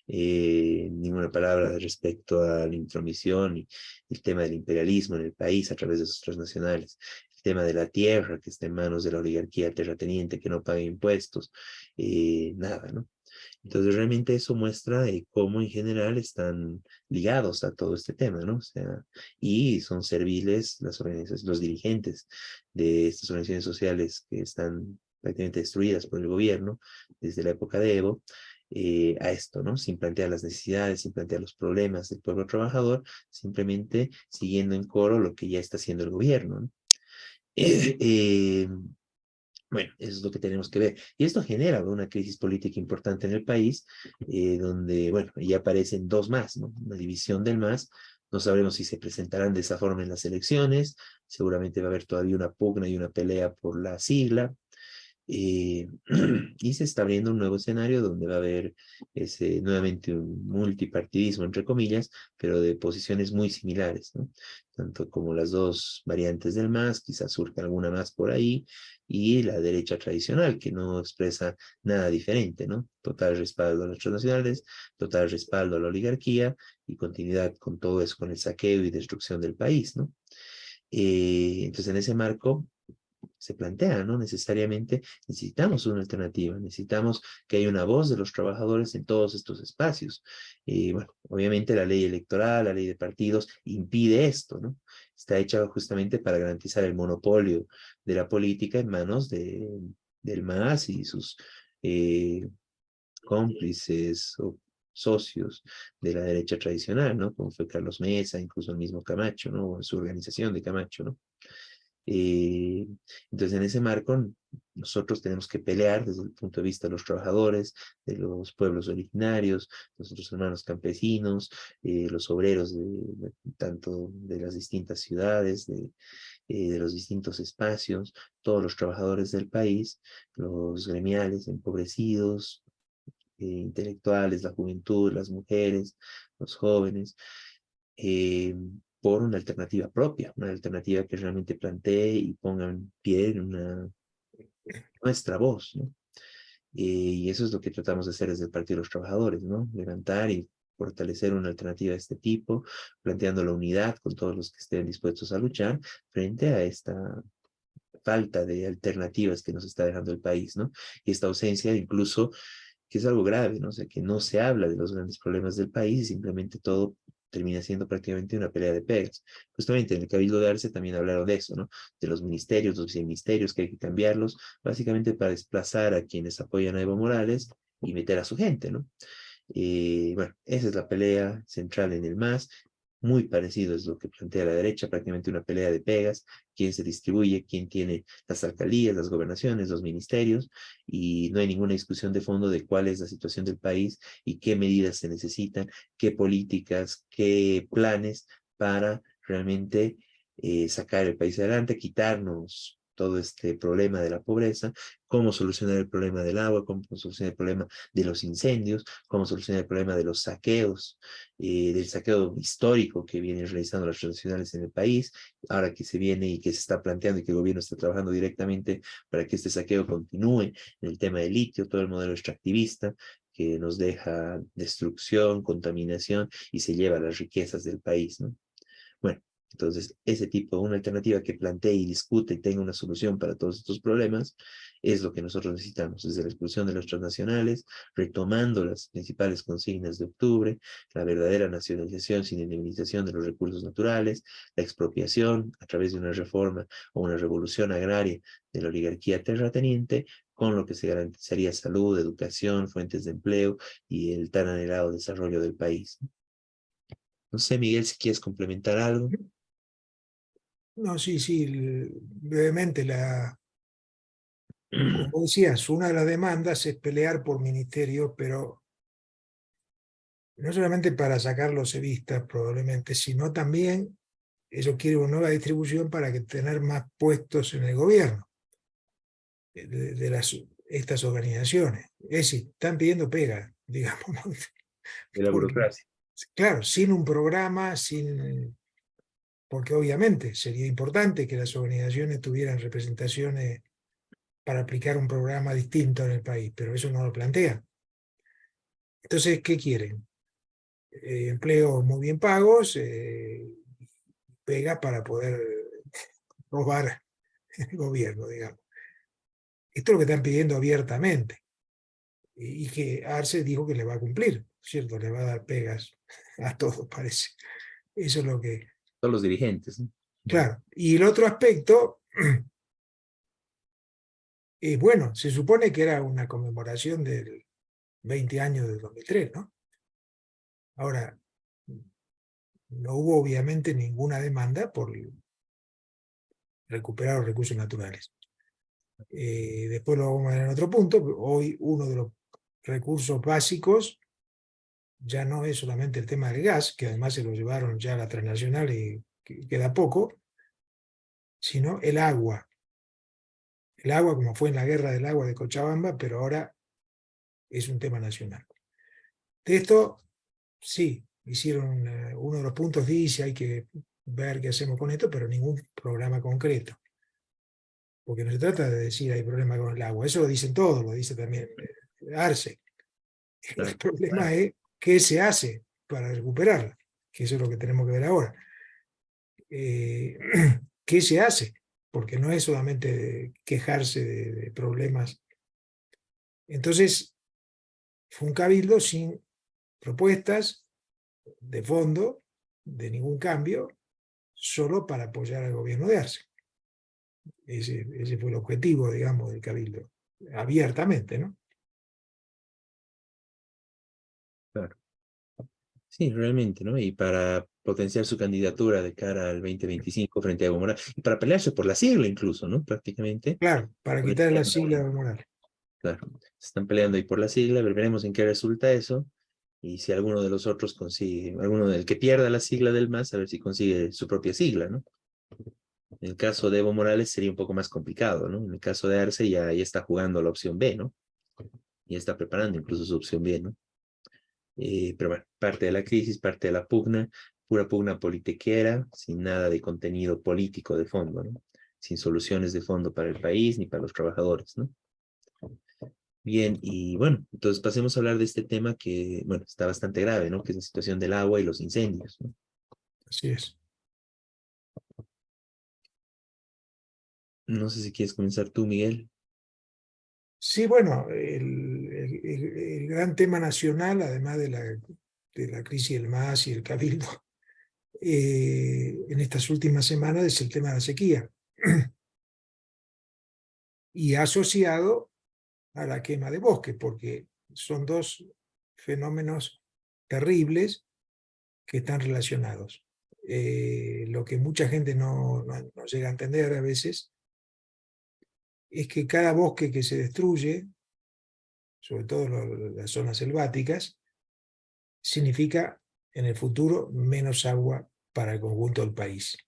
Ninguna palabra respecto a la intromisión y el tema del imperialismo en el país a través de sus transnacionales, el tema de la tierra que está en manos de la oligarquía terrateniente que no paga impuestos, nada, ¿no? Entonces realmente eso muestra cómo en general están ligados a todo este tema, ¿no? O sea, y son serviles las organizaciones, los dirigentes de estas organizaciones sociales que están prácticamente destruidas por el gobierno desde la época de Evo, a esto, ¿no? Sin plantear las necesidades, sin plantear los problemas del pueblo trabajador, simplemente siguiendo en coro lo que ya está haciendo el gobierno, ¿no? Bueno, eso es lo que tenemos que ver. Y esto genera una crisis política importante en el país, donde, bueno, ya aparecen dos más, ¿no? Una división del MAS. No sabremos si se presentarán de esa forma en las elecciones. Seguramente va a haber todavía una pugna y una pelea por la sigla. Y se está abriendo un nuevo escenario donde va a haber nuevamente un multipartidismo, entre comillas, pero de posiciones muy similares, ¿no? Tanto como las dos variantes del MAS, quizás surja alguna más por ahí, y la derecha tradicional, que no expresa nada diferente, ¿no? Total respaldo a los transnacionales, total respaldo a la oligarquía y continuidad con todo eso, con el saqueo y destrucción del país, ¿no? Entonces, en ese marco se plantea, ¿no? Necesariamente necesitamos una alternativa, necesitamos que haya una voz de los trabajadores en todos estos espacios. Bueno, obviamente la ley electoral, la ley de partidos impide esto, ¿no? Está hecha justamente para garantizar el monopolio de la política en manos del MAS y sus cómplices o socios de la derecha tradicional, ¿no? Como fue Carlos Mesa, incluso el mismo Camacho, ¿no? O su organización de Camacho, ¿no? Eh, entonces, en ese marco, nosotros tenemos que pelear desde el punto de vista de los trabajadores, de los pueblos originarios, nuestros hermanos campesinos, los obreros tanto de las distintas ciudades, de los distintos espacios, todos los trabajadores del país, los gremiales empobrecidos, intelectuales, la juventud, las mujeres, los jóvenes, eh, por una alternativa propia, una alternativa que realmente plantee y ponga en pie nuestra voz, ¿no? Y eso es lo que tratamos de hacer desde el Partido de los Trabajadores, ¿no? Levantar y fortalecer una alternativa de este tipo, planteando la unidad con todos los que estén dispuestos a luchar frente a esta falta de alternativas que nos está dejando el país, ¿no? Y esta ausencia incluso, que es algo grave, ¿no? O sea, que no se habla de los grandes problemas del país y simplemente todo termina siendo prácticamente una pelea de pegas. Justamente en el Cabildo de Arce también hablaron de eso, ¿no? De los ministerios, los viceministerios, que hay que cambiarlos, básicamente para desplazar a quienes apoyan a Evo Morales y meter a su gente, ¿no? Bueno, esa es la pelea central en el MAS. Muy parecido es lo que plantea la derecha, prácticamente una pelea de pegas, quién se distribuye, quién tiene las alcaldías, las gobernaciones, los ministerios, y no hay ninguna discusión de fondo de cuál es la situación del país y qué medidas se necesitan, qué políticas, qué planes para realmente sacar el país adelante, quitarnos todo este problema de la pobreza, cómo solucionar el problema del agua, cómo solucionar el problema de los incendios, cómo solucionar el problema de los saqueos, del saqueo histórico que vienen realizando las transnacionales en el país, ahora que se viene y que se está planteando y que el gobierno está trabajando directamente para que este saqueo continúe en el tema del litio, todo el modelo extractivista que nos deja destrucción, contaminación y se lleva las riquezas del país, ¿no? Bueno, entonces ese tipo, una alternativa que plantee y discute y tenga una solución para todos estos problemas, es lo que nosotros necesitamos, desde la expulsión de los transnacionales, retomando las principales consignas de octubre, la verdadera nacionalización sin indemnización de los recursos naturales, la expropiación a través de una reforma o una revolución agraria de la oligarquía terrateniente, con lo que se garantizaría salud, educación, fuentes de empleo y el tan anhelado desarrollo del país. No sé, Miguel, si quieres complementar algo. No, sí, sí, brevemente, como decías, una de las demandas es pelear por ministerios, pero no solamente para sacarlos de vista probablemente, sino también ellos quieren una nueva distribución para tener más puestos en el gobierno de estas organizaciones. Es decir, están pidiendo pega, digamos, De la porque, burocracia. claro, sin un programa, porque obviamente sería importante que las organizaciones tuvieran representaciones para aplicar un programa distinto en el país, pero eso no lo plantean. Entonces, ¿qué quieren? Empleos muy bien pagos, pega para poder robar el gobierno, digamos. Esto es lo que están pidiendo abiertamente. Y que Arce dijo que le va a cumplir, ¿cierto? Le va a dar pegas a todos, parece. Eso es lo que... Todos los dirigentes, ¿no? Claro. Y el otro aspecto, bueno, se supone que era una conmemoración del 20 años del 2003, ¿no? Ahora, no hubo obviamente ninguna demanda por recuperar los recursos naturales. Después lo vamos a ver en otro punto. Hoy uno de los recursos básicos ya no es solamente el tema del gas, que además se lo llevaron ya a la transnacional y queda poco, sino el agua. el agua, como fue en la guerra del agua de Cochabamba, pero ahora es un tema nacional. De esto, sí, hicieron, uno de los puntos dice, hay que ver qué hacemos con esto, pero ningún programa concreto. Porque no se trata de decir hay problema con el agua, eso lo dicen todos, lo dice también Arce. El Claro. problema es qué se hace para recuperarla, que eso es lo que tenemos que ver ahora. ¿Qué se hace? Porque no es solamente quejarse de problemas. Entonces, fue un cabildo sin propuestas de fondo, de ningún cambio, solo para apoyar al gobierno de Arce. Ese fue el objetivo, digamos, del cabildo, abiertamente, ¿no? Claro. Sí, realmente, ¿no? Y para potenciar su candidatura de cara al 2025 frente a Evo Morales, y para pelearse por la sigla incluso, ¿no? Prácticamente. Claro, para Por quitar el la tema sigla de Morales. claro, se están peleando ahí por la sigla, veremos en qué resulta eso, y si alguno de los otros consigue, alguno del que pierda la sigla del MAS, a ver si consigue su propia sigla, ¿no? En el caso de Evo Morales sería un poco más complicado, ¿no? En el caso de Arce ya está jugando la opción B, ¿no? Ya está preparando incluso su opción B, ¿no? Pero bueno, parte de la crisis, parte de la pugna, pura pugna politiquera, sin nada de contenido político de fondo, ¿no? Sin soluciones de fondo para el país ni para los trabajadores, ¿no? Bien, y bueno, entonces pasemos a hablar de este tema que, bueno, está bastante grave, ¿no? Que es la situación del agua y los incendios, ¿no? Así es. No sé si quieres comenzar tú, Miguel. Sí, bueno, el gran tema nacional, además de la crisis del MAS y el Cabildo, en estas últimas semanas es el tema de la sequía. Y asociado a la quema de bosques, porque son dos fenómenos terribles que están relacionados. Lo que mucha gente no llega a entender a veces es que cada bosque que se destruye, sobre todo las zonas selváticas, significa en el futuro menos agua para el conjunto del país,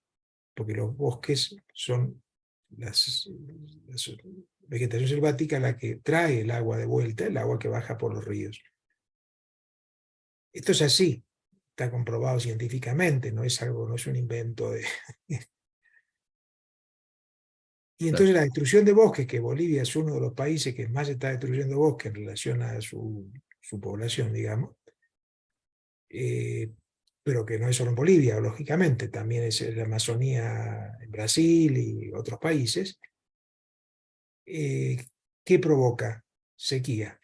porque los bosques son la vegetación selvática la que trae el agua de vuelta, el agua que baja por los ríos. Esto es así, está comprobado científicamente, no es algo, no es un invento de... Y Claro, entonces la destrucción de bosques, que Bolivia es uno de los países que más está destruyendo bosques en relación a su población, digamos, pero que no es solo en Bolivia, lógicamente, también es en la Amazonía en Brasil y otros países, ¿qué provoca? Sequía.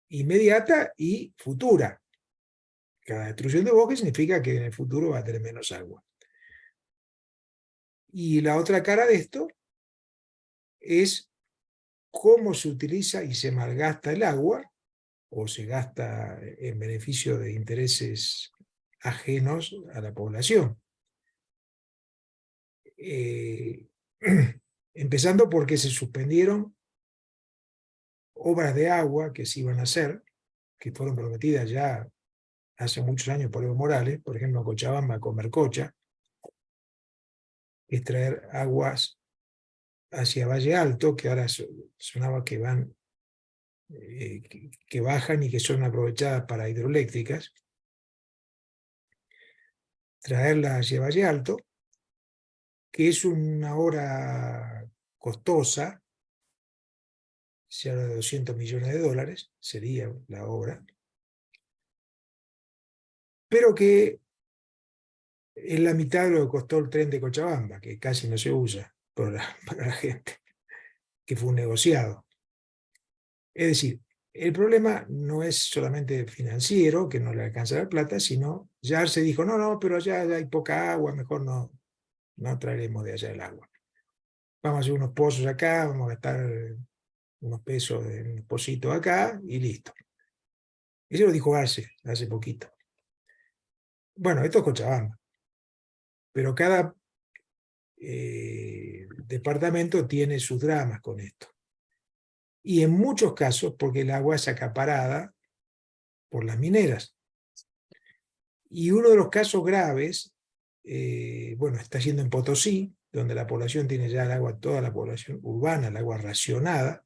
Inmediata y futura. Cada destrucción de bosques significa que en el futuro va a tener menos agua. Y la otra cara de esto es cómo se utiliza y se malgasta el agua, o se gasta en beneficio de intereses ajenos a la población. Empezando porque se suspendieron obras de agua que se iban a hacer, que fueron prometidas ya hace muchos años por Evo Morales, por ejemplo, Cochabamba con Mercocha, es traer aguas hacia Valle Alto, que ahora sonaba que van, que bajan y que son aprovechadas para hidroeléctricas, traerlas hacia Valle Alto, que es una obra costosa, se habla de $200 millones, sería la obra, pero que es la mitad de lo que costó el tren de Cochabamba, que casi no se usa para la gente, que fue un negociado. Es decir, el problema no es solamente financiero, que no le alcanza la plata, sino ya se dijo, no, pero allá hay poca agua, mejor no traeremos de allá el agua. Vamos a hacer unos pozos acá, vamos a gastar unos pesos en un pocito acá y listo. Eso lo dijo Arce hace poquito. Bueno, esto es Cochabamba, pero cada departamento tiene sus dramas con esto. Y en muchos casos porque el agua es acaparada por las mineras. Y uno de los casos graves, bueno, está siendo en Potosí, donde la población tiene ya el agua, toda la población urbana, el agua racionada,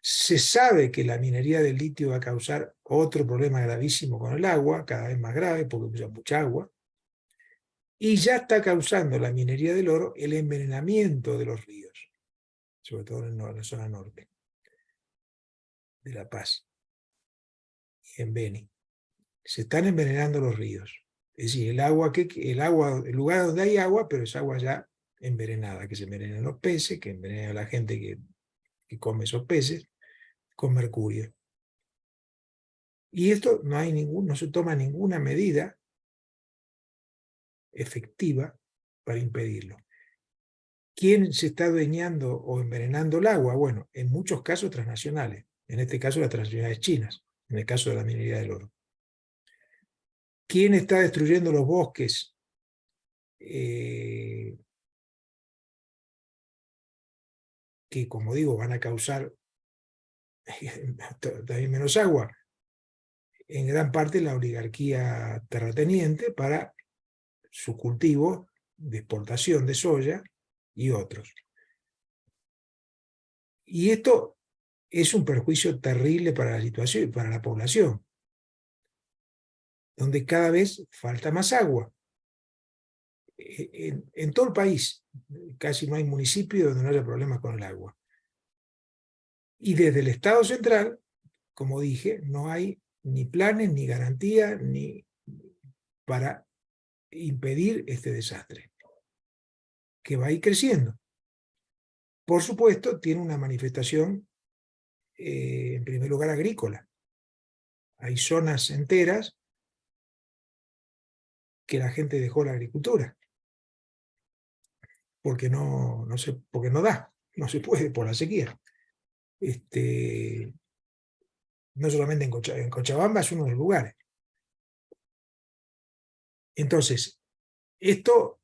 se sabe que la minería del litio va a causar otro problema gravísimo con el agua, cada vez más grave porque usa mucha agua, y ya está causando la minería del oro el envenenamiento de los ríos, sobre todo en la zona norte de La Paz y en Beni. Se están envenenando los ríos. Es decir, el lugar donde hay agua, pero es agua ya envenenada, que se envenenan los peces, que envenena a la gente que come esos peces, con mercurio. Y esto no se toma ninguna medida efectiva para impedirlo. ¿Quién se está adueñando o envenenando el agua? Bueno, en muchos casos transnacionales, en este caso las transnacionales chinas, en el caso de la minería del oro. ¿Quién está destruyendo los bosques? Que, como digo, van a causar también menos agua. En gran parte la oligarquía terrateniente para su cultivo de exportación de soya y otros. Y esto es un perjuicio terrible para la situación, para la población, donde cada vez falta más agua. En todo el país casi no hay municipio donde no haya problemas con el agua. Y desde el Estado central, como dije, no hay ni planes, ni garantía, ni para impedir este desastre, que va a ir creciendo. Por supuesto, tiene una manifestación, en primer lugar, agrícola. Hay zonas enteras que la gente dejó la agricultura, porque porque no da, no se puede por la sequía. No solamente en Cochabamba, es uno de los lugares. Entonces, esto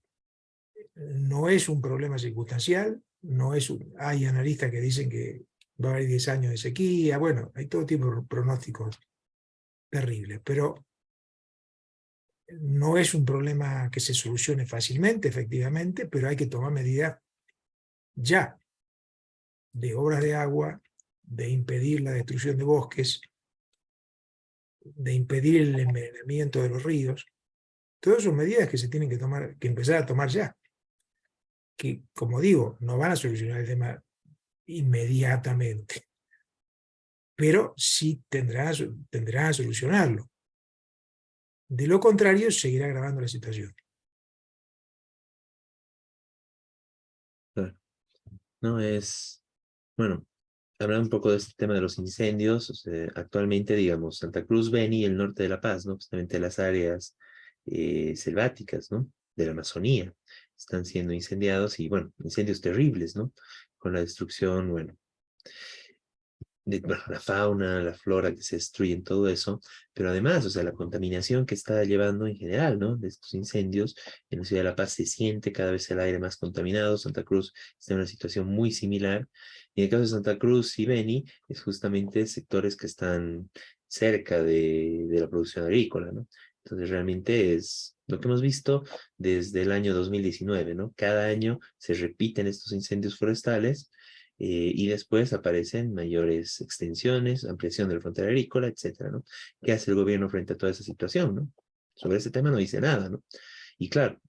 no es un problema circunstancial, hay analistas que dicen que va a haber 10 años de sequía, bueno, hay todo tipo de pronósticos terribles, pero no es un problema que se solucione fácilmente, efectivamente, pero hay que tomar medidas ya, de obras de agua, de impedir la destrucción de bosques, de impedir el envenenamiento de los ríos. Todas son medidas que se tienen que tomar, que empezar a tomar ya. Que, como digo, no van a solucionar el tema inmediatamente, pero sí tendrán a solucionarlo. De lo contrario, seguirá agravando la situación. Claro. No es, bueno, hablar un poco de este tema de los incendios. O sea, actualmente, digamos, Santa Cruz, Beni y el norte de La Paz, ¿no? Justamente las áreas selváticas, ¿no? De la Amazonía, están siendo incendiados y, bueno, incendios terribles, ¿no? Con la destrucción, bueno, bueno, la fauna, la flora que se destruyen, todo eso, pero además, o sea, la contaminación que está llevando en general, ¿no? De estos incendios, en la ciudad de La Paz se siente cada vez el aire más contaminado. Santa Cruz está en una situación muy similar, y en el caso de Santa Cruz y Beni, es justamente sectores que están cerca de la producción agrícola, ¿no? Entonces realmente es lo que hemos visto desde el año 2019, ¿no? Cada año se repiten estos incendios forestales, y después aparecen mayores extensiones, ampliación de la frontera agrícola, etcétera, ¿no? ¿Qué hace el gobierno frente a toda esa situación, no? Sobre ese tema no dice nada, ¿no? Y claro,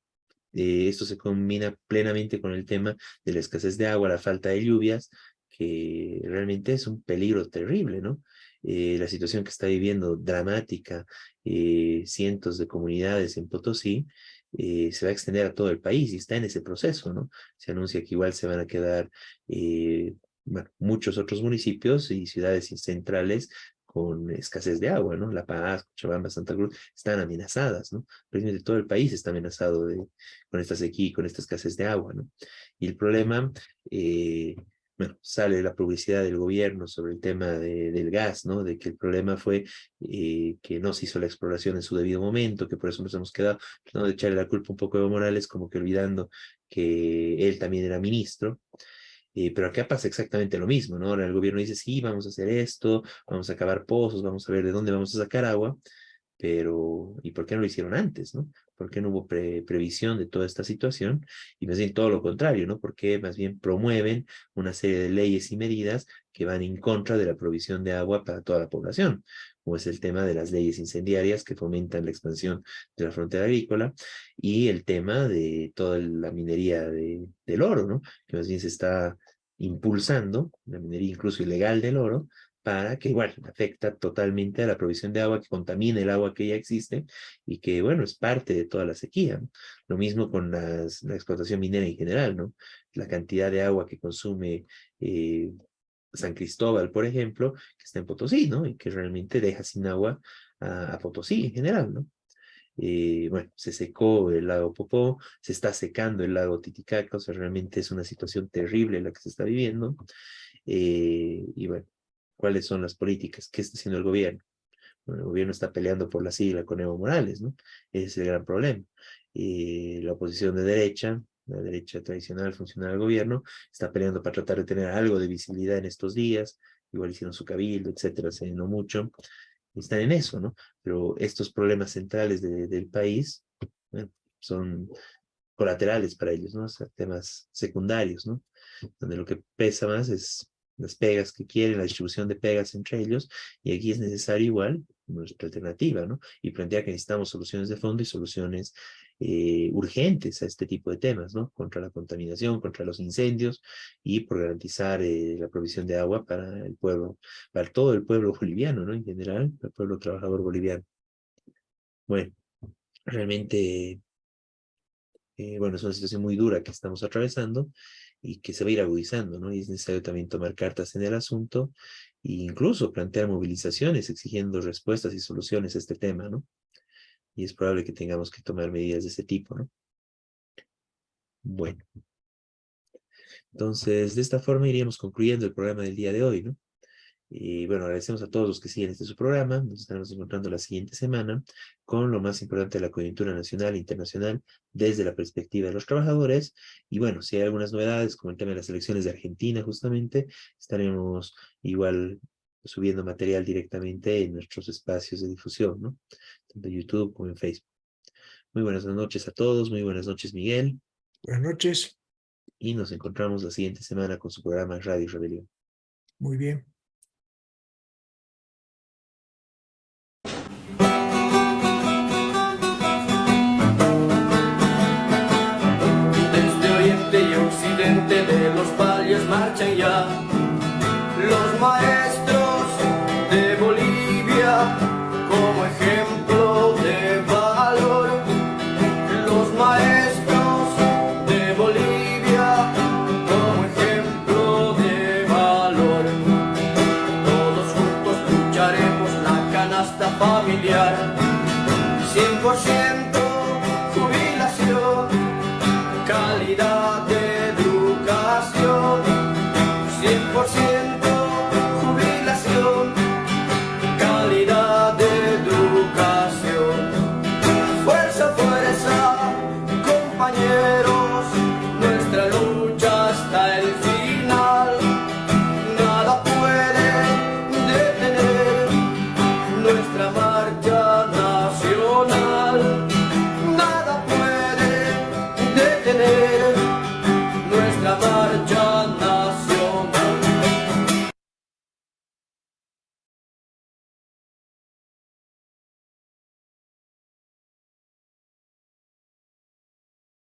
esto se combina plenamente con el tema de la escasez de agua, la falta de lluvias, que realmente es un peligro terrible, ¿no? La situación que está viviendo dramática, cientos de comunidades en Potosí, se va a extender a todo el país y está en ese proceso, ¿no? Se anuncia que igual se van a quedar, bueno, muchos otros municipios y ciudades centrales con escasez de agua, ¿no? La Paz, Cochabamba, Santa Cruz están amenazadas, ¿no? Precisamente todo el país está amenazado con esta sequía, con esta escasez de agua, ¿no? Y el problema, bueno, sale la publicidad del gobierno sobre el tema del gas, ¿no? De que el problema fue que no se hizo la exploración en su debido momento, que por eso nos hemos quedado, ¿no? De echarle la culpa un poco a Evo Morales, como que olvidando que él también era ministro. Pero acá pasa exactamente lo mismo, ¿no? Ahora el gobierno dice, sí, vamos a hacer esto, vamos a cavar pozos, vamos a ver de dónde vamos a sacar agua, pero ¿y por qué no lo hicieron antes, no? ¿Por qué no hubo previsión de toda esta situación? Y más bien todo lo contrario, ¿no? Porque más bien promueven una serie de leyes y medidas que van en contra de la provisión de agua para toda la población, como es el tema de las leyes incendiarias que fomentan la expansión de la frontera agrícola y el tema de toda la minería del oro, ¿no? Que más bien se está impulsando, la minería incluso ilegal del oro, para que, igual, afecta totalmente a la provisión de agua, que contamina el agua que ya existe y que, bueno, es parte de toda la sequía, ¿no? Lo mismo con la explotación minera en general, ¿no? La cantidad de agua que consume San Cristóbal, por ejemplo, que está en Potosí, ¿no? Y que realmente deja sin agua a Potosí en general, ¿no? Bueno, se secó el lago Popó, se está secando el lago Titicaca, o sea, realmente es una situación terrible la que se está viviendo. Y bueno, ¿cuáles son las políticas? ¿Qué está haciendo el gobierno? Bueno, el gobierno está peleando por la sigla con Evo Morales, ¿no? Ese es el gran problema. La oposición de derecha, la derecha tradicional, funcional al gobierno, está peleando para tratar de tener algo de visibilidad en estos días. Igual hicieron su cabildo, etcétera, se llenó mucho. Están en eso, ¿no? Pero estos problemas centrales del país, bueno, son colaterales para ellos, ¿no? O sea, temas secundarios, ¿no? Donde lo que pesa más es las pegas que quieren, la distribución de pegas entre ellos, y aquí es necesario igual nuestra alternativa, ¿no? Y plantear que necesitamos soluciones de fondo y soluciones urgentes a este tipo de temas, ¿no? Contra la contaminación, contra los incendios y por garantizar la provisión de agua para el pueblo, para todo el pueblo boliviano, ¿no? En general, el pueblo trabajador boliviano. Bueno, realmente, bueno, es una situación muy dura que estamos atravesando y que se va a ir agudizando, ¿no? Y es necesario también tomar cartas en el asunto e incluso plantear movilizaciones exigiendo respuestas y soluciones a este tema, ¿no? Y es probable que tengamos que tomar medidas de ese tipo, ¿no? Bueno, entonces de esta forma iríamos concluyendo el programa del día de hoy, ¿no? Y bueno, agradecemos a todos los que siguen este su programa. Nos estaremos encontrando la siguiente semana con lo más importante de la coyuntura nacional e internacional desde la perspectiva de los trabajadores. Y bueno, si hay algunas novedades, como el tema de las elecciones de Argentina, justamente, estaremos igual subiendo material directamente en nuestros espacios de difusión, ¿no? Tanto en YouTube como en Facebook. Muy buenas noches a todos. Muy buenas noches, Miguel. Buenas noches. Y nos encontramos la siguiente semana con su programa Radio Rebelión. Muy bien. De occidente de los valles marchan ya los maestros.